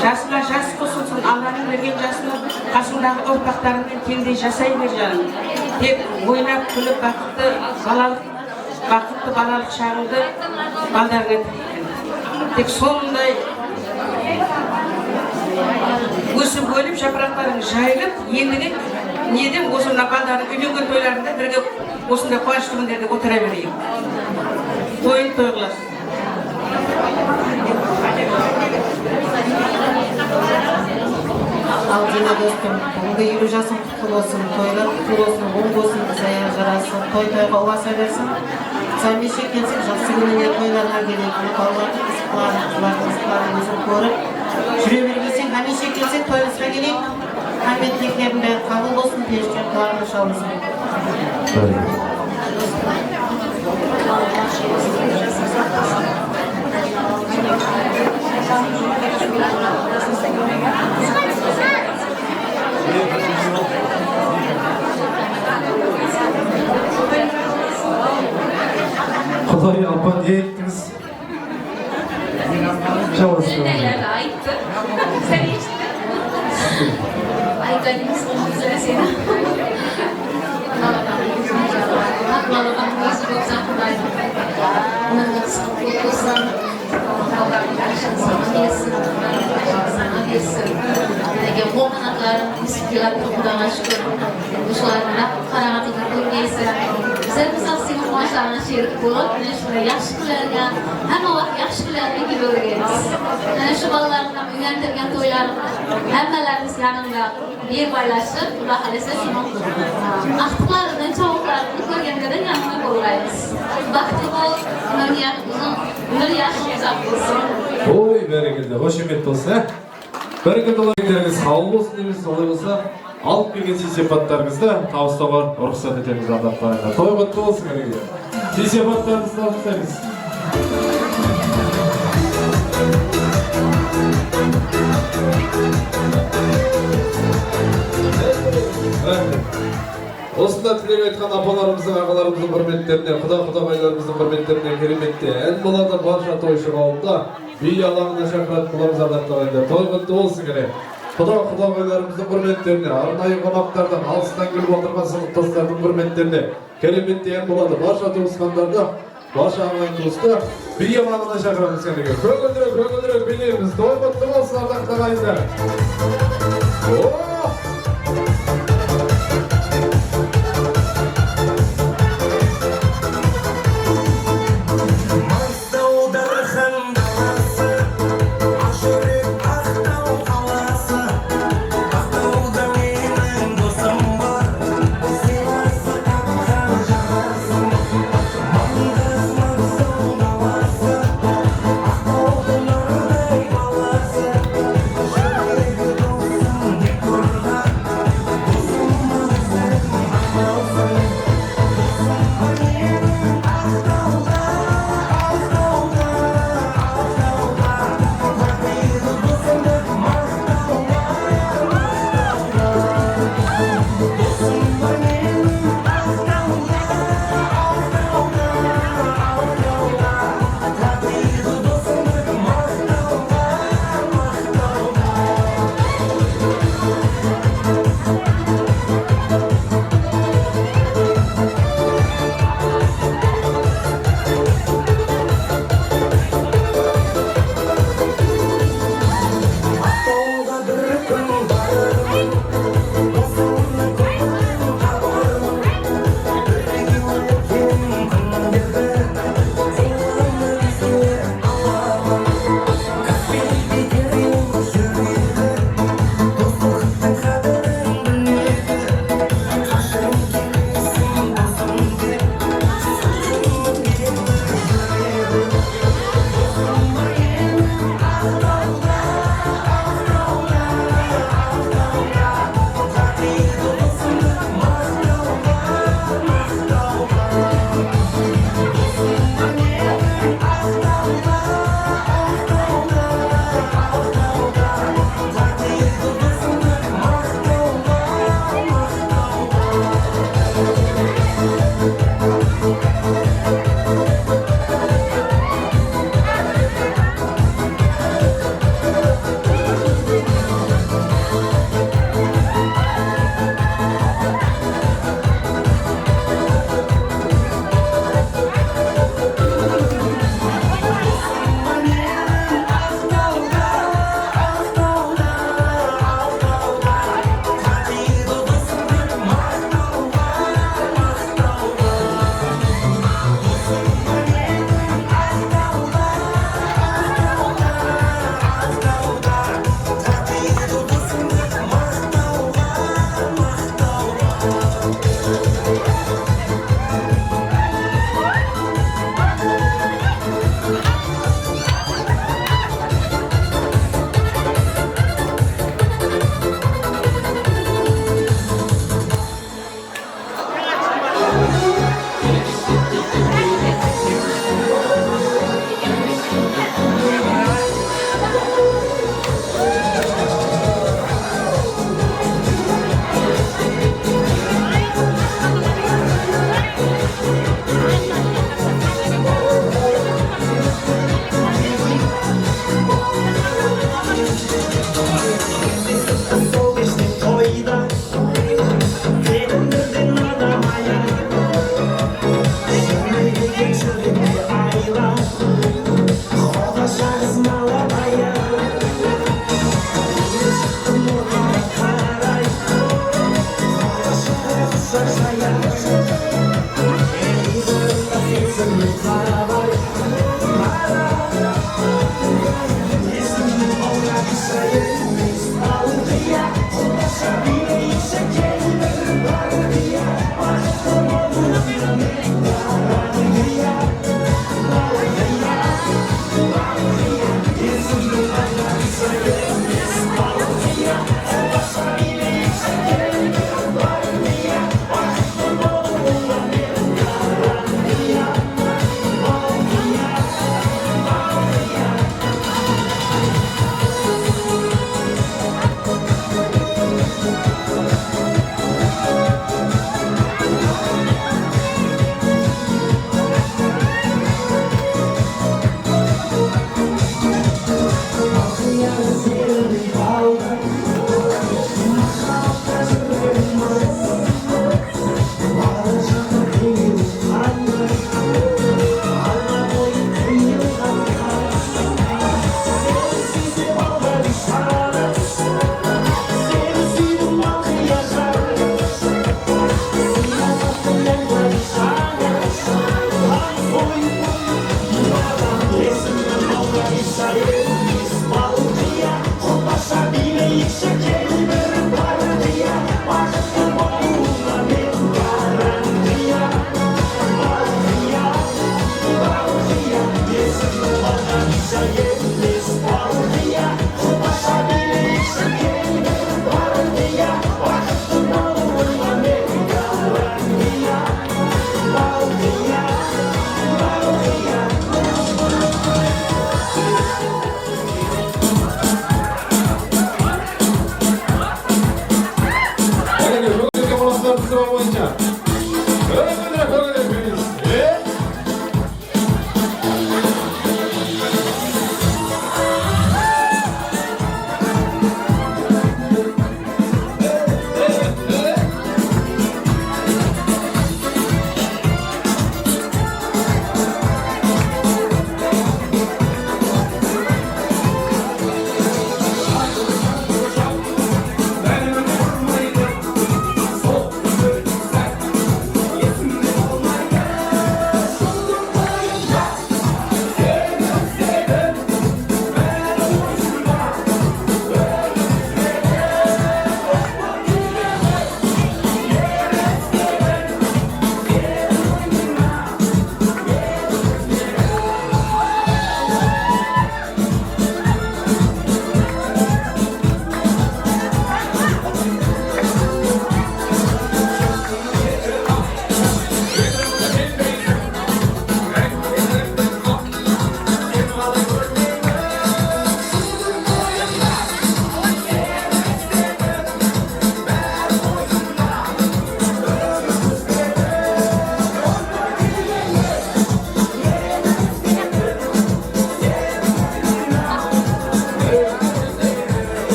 Жасыңа жас қосылсын, Алланың берген жасына қасыңдағы ұрпақтарыңмен теңдей жасай бер жаным. Тек ойнап күліп бақытты балалық шағыңды балдарыңа тілеймін. Тек сондай өсіп өліп жапырақтарың жайылып, ендігі неден осы мына балдардың үйленген тойларында бірге осындай қуанышты күндерде отыра берейік. Тойын той қыласың. Dina dostum, бүгінгі 50 жасың құтты болсын, тойлар құтты болсын, оң болсын, зая жарасын, той-тойға ұласа берсін. Сәмеше келсек, жақсы күніне тойларға келеді, балалардың қызықларын өзін көріп, жүре бергесең, әмеше келсек, тойымызға келейік. Хамет тілектердің бәрі қабыл болсын, періштен құлағын шалмызын. Құдай апа не еттіңіз? Жалғыз Ayıptı. Sen içtin. Ayıplarınız olmamıza mesela. Allah'ım nasıl yoksa Kuday'ım. Onun sıkıntı olsan, Allah'ım sana yesin, sana yesin. Bu kanatlarım istiyorlar Kuday'a şükür. Bu şularına karanatı kurgeyse. Güzel bir saksıyım maşallah şerik bulup, şuraya yaşlılarına, hem o vakit yaşlılarına gibi öğreniriz. Şu ballarından üyendirgen toylarım, hemmelerimiz yanında bir paylaşıp, Allah halese şunu aktıklarının, çavuklarını görgenlerden yanına koyulayız. Baktık o, ünlü yaşlı uzak olsun. Oy bereketli, hoşemetli olsun. Bereketli olaylarınız sağ olsun deyimiz olay olsa, alıp келген сый-сипаттарыңызды табыстауға рұқсат етеміз ардақтарыңызға. Той құтты болсын әрине. Сый-сипаттарыңызды табыстаймыз. Осында тілек айтқан апаларымыздың, ағаларымыздың құрметтеріне, құда-құдағайларымыздың құрметтеріне кереметте ән болады барша тойшы қауымда би алаңына шақыратын боламыз ардақтарыңызға. Той құтты болсын керек. Құда-құдағайларымыздың құрметтеріне, арнайы қонақтардан, алыстан келіп отырған сыныптастардың құрметтеріне кереметте ән болады. Барша туысқандарды, барша ағайын туысты би алаңына шақырамыз кәніге. Көгілдірек билейміз. Той құтты болсын ардақтарыңыздар.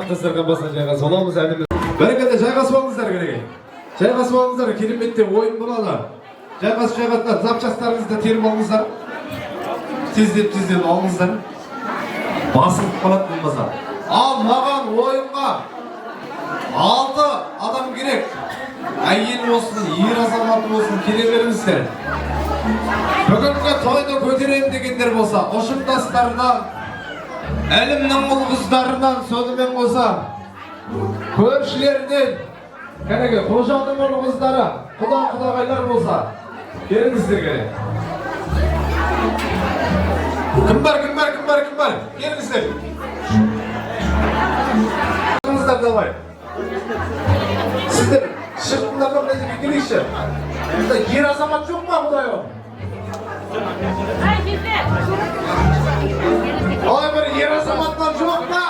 Kızlardan basın жайғасып аламыз әліміз. Бәрекелді жайғасып алыңыздар кереге. Жайғасып алыңыздар, кереметте ойын болады. Жайғасып запчастарыңызды теріп алыңыздар. Тездеп алыңыздар. Басылып қалады болмаса. Ал маған ойынға 6 адам керек. Әйел болсын, ер азаматы болсын, келе беріңіздер. Бүгінгі тойды көтерем дегендер болса, ұшымдастарынан әлімнің ұл қыздарынан сонымен қоса көршілерден кәнеге қожаның ұл қыздары құдағайлар болса келіңіздер керек. Кім бар келіңіздер. Шығыңыздар давай. Сіздер шықтыңдар ма мына жерге келейікші. Бұнда ер азамат жоқ ма құдайым? Ой, бір ер азаматтан жоқ па?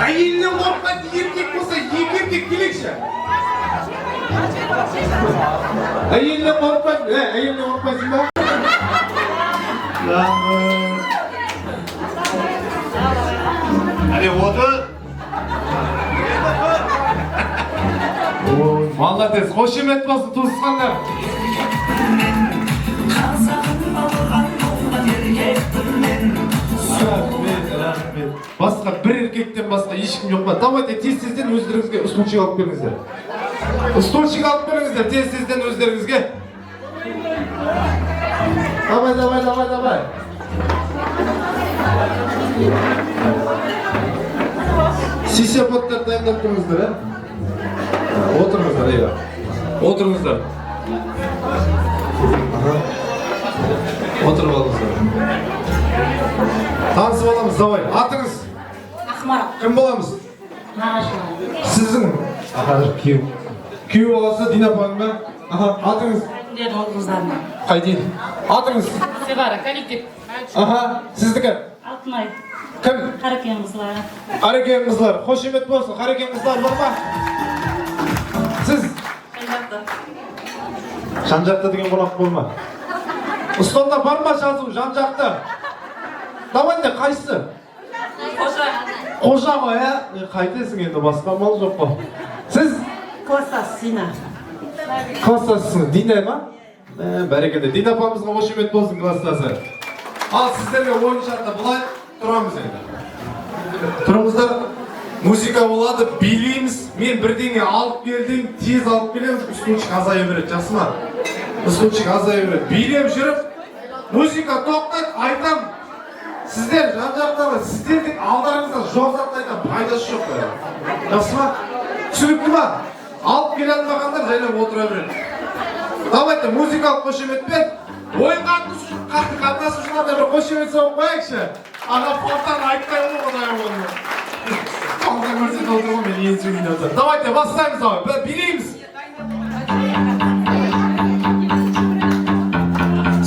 Әйелінен қорқпайды, еркек болса, екі еркек келейікші. Әйелінен қорқпайды, әйелінен қорқпайсың ба? Әне, отыр. Молодец, қошемет болсын туысқандар. Басқа бір еркектен басқа ешкім жоқ па? Давайте тез-тезден өздеріңізге стульчик алып беріңіздер. Стульчик алып беріңіздер тез-тезден өздеріңізге. Давай. Сисепаттар дайындап тұрыңыздар, ә? Отырыңыздар, иә. Отырыңыздар. Отырып алыңыздар. Танысып аламыз, давай. Атыңыз? Ақмарал. Кім боламыз? Нағашылар. Сіздің? Күйеу. Күйеу боласы Дина апаң ба? Атыңыз? Деді ол қыздарына. Қайден? Атыңыз? Севара, коллектив. Сіздікі? Алтынай. Кім? Қаракен қызлары. Қаракен қызлар. Қошемет болсын. Қаракен қызлар бар ма? Сіз? Жан-жақты. Жан-жақты деген қонақ болма. Ұстонда бар ма жазу? Жан-жақты. Давайте, қайсысы? Қожа ғой, ә? Қайтесің енді, басқа мал жоқ қой. Сіз? Кластас, Дина. Кластасысың, Дина ма? Бәрекелді. Дина апамызға қошемет болсын, кластасы. Ал сіздерге ойын шартта бұлай тұрамыз енді. Тұрыңыздар, музыка болады, билейміз. Мен бірдеңе алып келдім, тез алып келеміз, үстінчік азая береді, жақсы ма? Үстінчік азая береді. Билеп жүріп, музыка тоқтайды, айтам. Сіздер жан-жақтағы, сіздердің алдарыңызда жоқ затты айтам, пайдасы жоқ қой. Жақсы ма? Түсінікті ма? Алып келе алмағандар жайлап отыра береді. Давайте музыкалық қошеметпен ойын қатынасушыларда бір қошемет соғып қояйықшы. Аға фонтан айтпай оны құдай оны. Фонтан көрсетіп отырмын, мен ең сөйлейін отыр. Давайте бастаймыз давай, билейміз.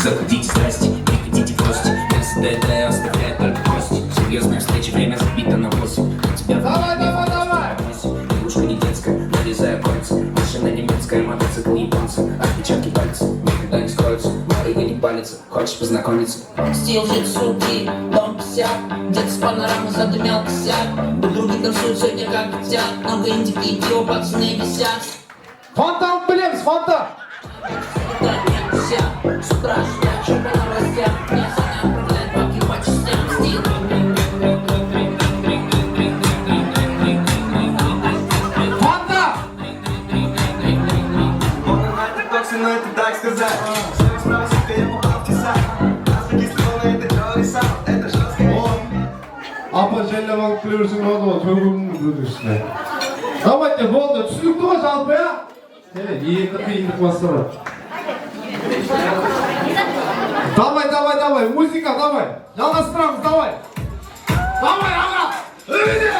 Заходите страсти, приходите в гости. Место это оставляет только кости. Серьезная встреча, время забито на 8. Давай. Игрушка не детская, нарезая кольца. Машина немецкая, мотоцикл японца. Отпечатки пальцев никогда не скроются. Барыга не палится, хочешь познакомиться? Стил жить сутки, дом 50. Где-то с панорамы задымел косяк. Друг други танцуют сегодня как хотят. Много индики и пиво, пацаны висят. Фонтан білеміз, фонтан! Да нет, вся. С утра ждать, чтобы на властях. Меня сами отправляют бабки по частям. Стил. Но это так сказать. Все справа, сука, я попал в тесак. Зарегистрировано это теория сам. Это жесткая. Апа жайлап алып келе берсең болады ғой, төгілімнің бүлдіршіне. Давайте, болды, түсінікті ғой жалпы, ә? Енді қиындық бастырады. Давай, музыка, давай. Жалғастырамыз, давай. Давай, аға, өбеде!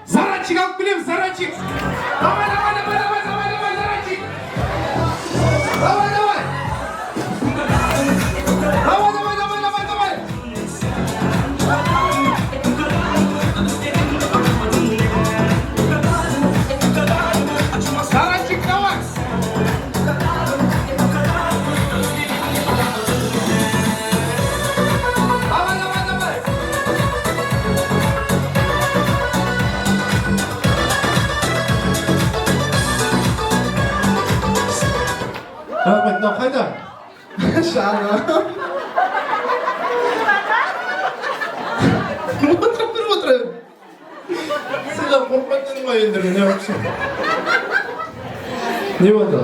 Заратчик алып келеміз, заратчик! Давай, заратчик! Давай! Заратчик, давай! Рахмет, мынау қайда? Шағын. Отыра. Сыйлап қорқпайтын ғой елдерге, не өксің? Не болды?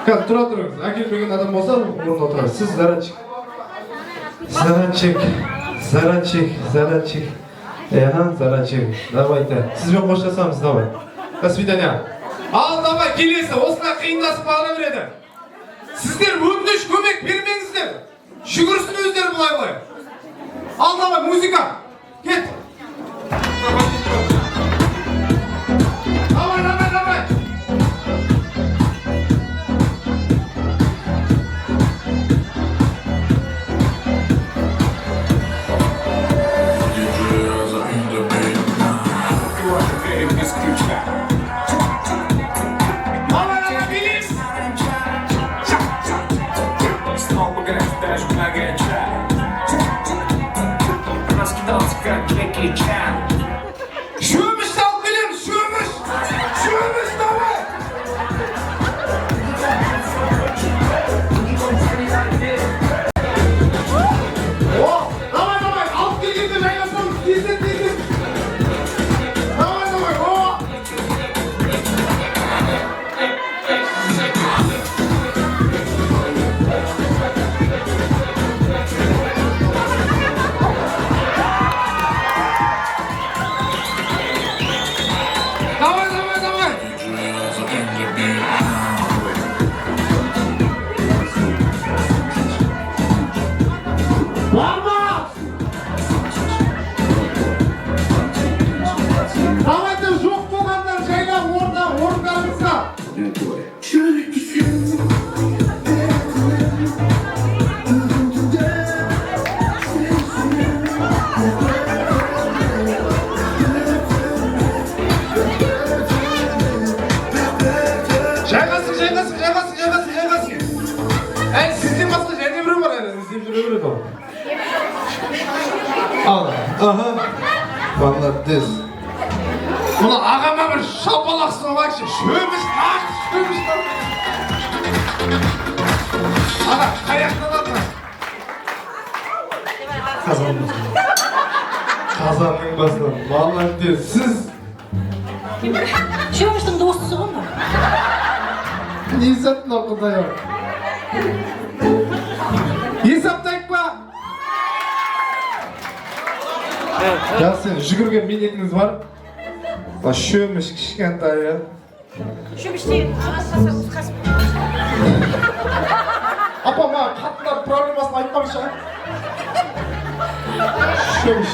Қазір тұра тұрыңыз. Әкелмеген адам болса, орын отырады. Сіз заратчик. Заратчик. Давайте. Сізбен қоштасамыз, давай. До свидания. Ал, давай, келесі. Осына қиындасып бара береді. Сіздер өтініш көмек бермеңіздер. Жүгірсін өздері бұлай. Ал, давай, музыка. Кет. Давай. Jackie Chan. Şömüş de alıp geleyim, şömüş. Şömüş davay. Oh, davay, alıp geleyim de ben yapsam. Dizin. Davay, oh. Давай. Varma! Давайте жоқ болғандар жайлап орындарыңызға. Жайғасын. Әй, сізден басқа және біреу бар әлі, іздеп жүре береді ол. Аха. Молодец. Мұны ағама бір шапалақсың бақшы. Шөміш. Аға, қаяқтан атма. Қазанның басынан. Молодец. Сіз. Шөміштің досы ғой ма? Не сәттің ақылдай бар. Есаптайық па? Жақсы, жүгірген минетіңіз бар. Шөміш кішкентай. Шөміш деген ағасы қасып. Апа, маған қатындар проблемасын айтпаңшы. Шөміш.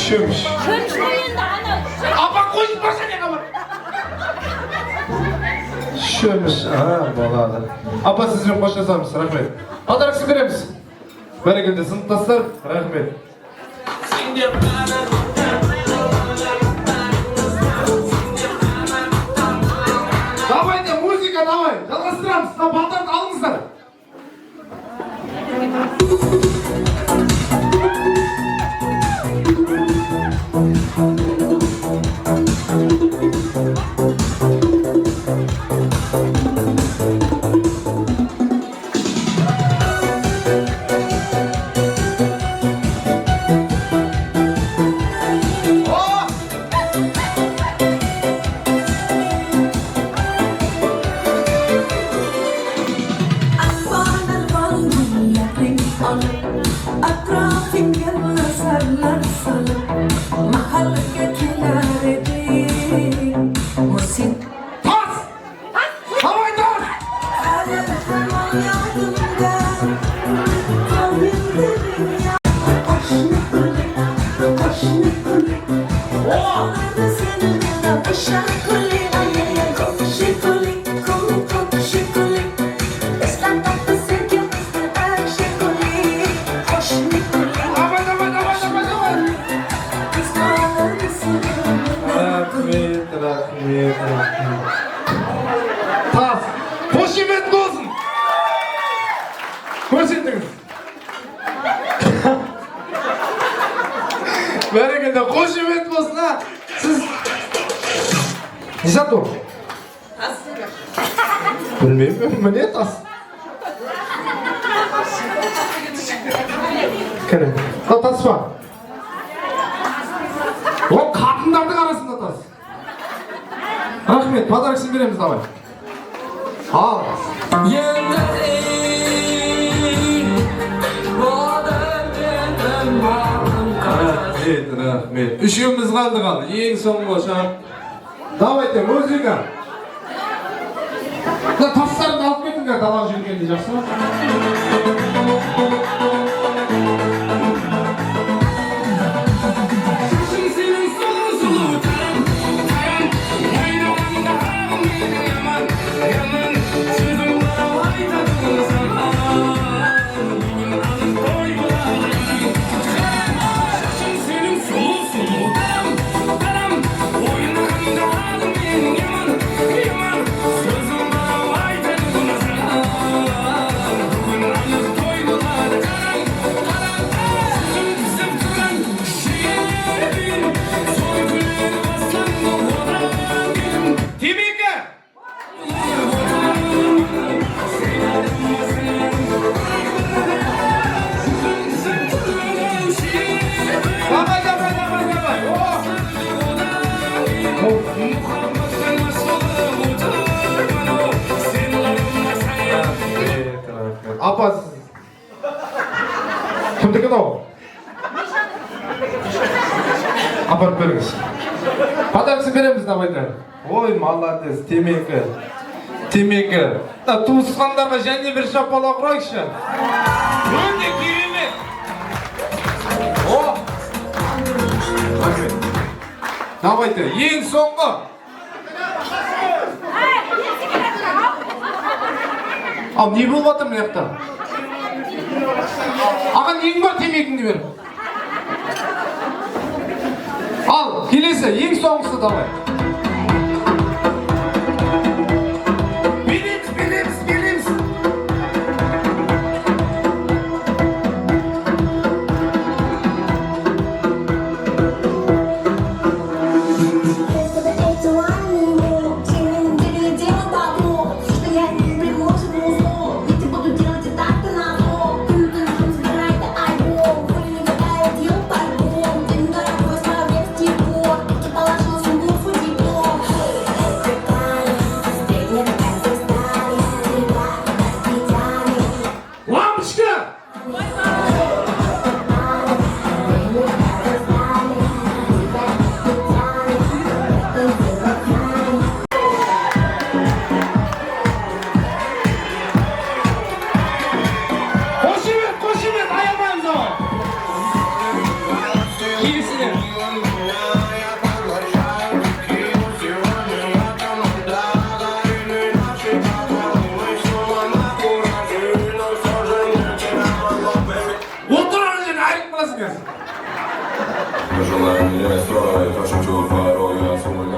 Шөміш. Шөміш ойында ана. Апа, қойып барса не қабар? Шөміш, болады. Апа, сізбен қоштасамыз, рахмет. Подарок береміз. Бәрекелді сыныптастар, рахмет. Давайте, музыка, давай. Жалғастырамыз. Балдарды алыңыздар. Тас, қошемет болсын. Көрсетіңіз. Бәрекелді, қошемет болсын, сіз не сату? Тас. Білмеймін, міне тас. Кәне, тас па? Ол қатындардың арасында тас. Рахмет, подароксын береміз, давай. Ал. Рахмет. Үшеуміз қалды. Ең соңғы шарт. Давайте, музыка. Тастарды алып кетіңдер, далаға жүргенде, жақсы ма? беріңіз. Подаркасын береміз давайте. Ой, молодец, темекі. Темекі. Туысқандарға және бір шапалақ ұрайықшы. Өте керемет. О! Давайте, ең соңғы. Ал, не болып жатыр мына жақта? Аған ең бар темекіңді бер. Ал, келесі, ең соңғысы давай. Белеміз.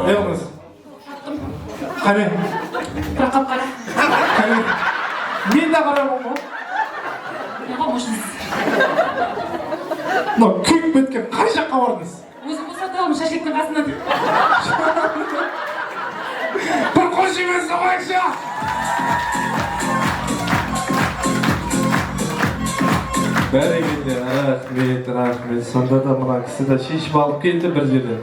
Ne olmuş? Hani? Rakam kara. Hani? Мен de қарамын ғой. Ne olmuşsunuz? Мынау күйіп кеткен қай жаққа бардыңыз? Өзім босатып алым шашектің қасынан. Бір қошемет соғайықшы! Бәрекелді, рахмет. Сонда да мына кісі де шешіп алып келді бір жерден.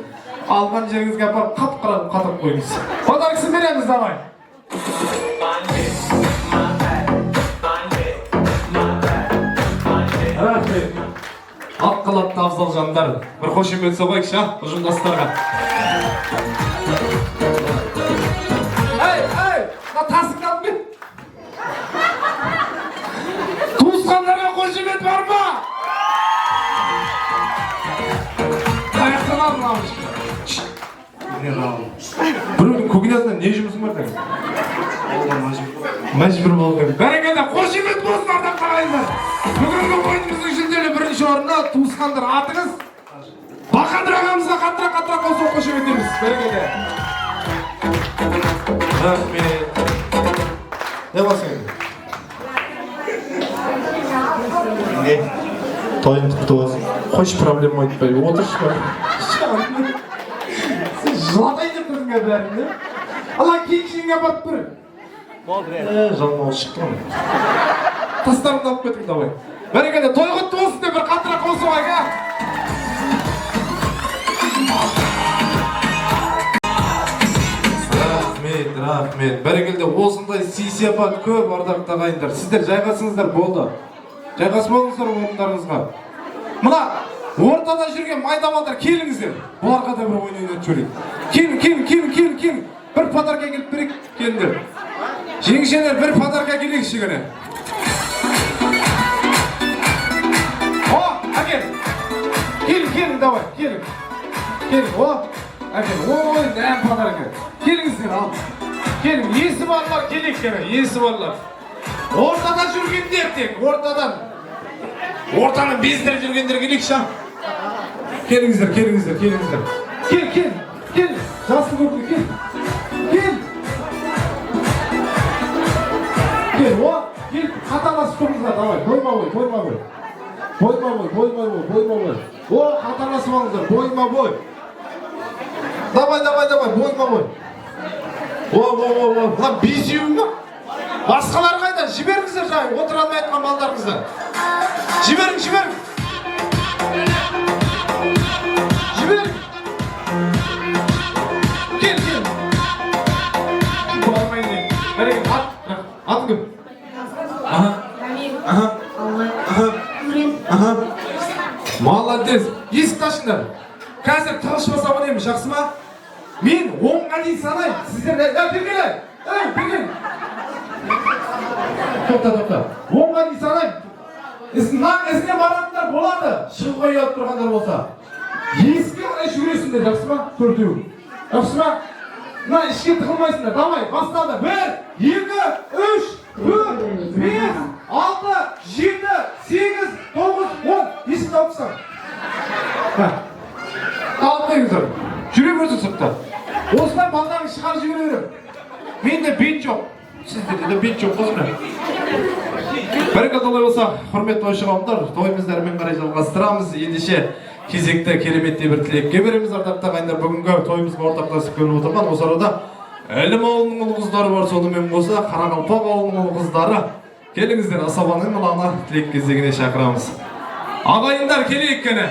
Алған жеріңізге апарып қап-қарап қатырып қойыңыз. Подаркасын береміз, давай. Рахмет. Ақ қалатты абзал жандар. Бір қошемет соғайықшы, ұжымдастарға. Эй, тасыңды алып кет. Туысқандарға қошемет бар ма? Аяқтан алдын алып. Біреудің көкінасынан не жұмысың бар деген? Мәжбүр болған. Бәрекелді, қошемет болсын ардақ ағайындар. Бүгінгі ойынымыздың жүлделі бірінші орнына туысқандар атыңыз. Бақадыр ағамызға қаттырақ қосып қошеметеміз. Бәрекелді. Рахмет. Ne basın? Toyun kutlu olsun. Hoş problem айтпай, отыршы. Сен жылатайын деп тұрсың ба бәрінде? Ала кеңшіңе барып тұр. Жалмауыз шықты ғой. Тастарымды алып кетің, давай. Бәрекелді, той құтты болсын деп бір қаттырақ қосып айға. Рахмет. Бәрекелді, осындай сый-сияпат көп ардақты ағайындар. Сіздер жайғасыңыздар болды. Жайғасып болыңыздар орындарыңызға. Мына ортада жүрген майдамалдар келіңіздер. Бұларға да бір ойын ойнатып жіберейік. Келін. Бір подарка келіп берейік, келіңдер. Жеңшелер бір подарка келейік шегіне. О, әкел. Келін, давай, келін. О, әкел. Ой, нәм подарка. Келіңіздер, ал. Келin, есі барлар келек кері, есі барлар. Ортада жүргендер тек, ортадан. Ортаны бездіріп жүргендер келек ша. Келіңіздер. Кел. Жасы көпті, кел. Кел, қатарласып тұрыңыздар, давай, бойма бой. О, қатарласып алыңыздар, бойма бой. Давай, бойма бой. Lan безеуің ба? Басқалар қайда? Жіберіңіздер жай, отыра алмай айтқан балдарыңызды. Жіберің. Кел. Бармайын. Бәрекел, атын кім? Молодец. Есікті ашыңдар. Қазір нәрсе тығышпаса ойнаймын, жақсы ма? Мен 10-ға дейін санайым. Сіздер келгеле. Келген. Тоқта. 10-ға дейін санайым. Ізіне баратындар болады. Шығып қойып тұрғандар болса. Есікке қарай жүгіресіңдер, жақсы ма? Төртеу. Жақсы ма? Мына ішке тығылмайсыңдар. Давай, басталды. 1, 2, 3, 4, 5, 6, 7, 8, 9, 10. Есікті алып тастаңдар. Алып қойыңыздар. Жүре берсін сыртта. Осылай балдарын шығарып жібере берем. Менде бет жоқ. Сіздерде де бет жоқ қозымдар. Бәрекелді болса, құрметті тойшы қауымдар, тойымызды әрмен қарай жалғастырамыз. Ендеше кезекті кереметте бір тілекке береміз. Ардақты ағайындар, бүгінгі тойымызға ортақтасып көріп отырған осы арада Әлім ауылының ұл қыздары бар, сонымен қоса Қарақалпақ ауылының ұл қыздары. Келіңіздер, асабаның мылаңа тілек кезегіне шақырамыз. Ағайындар, келейік кені.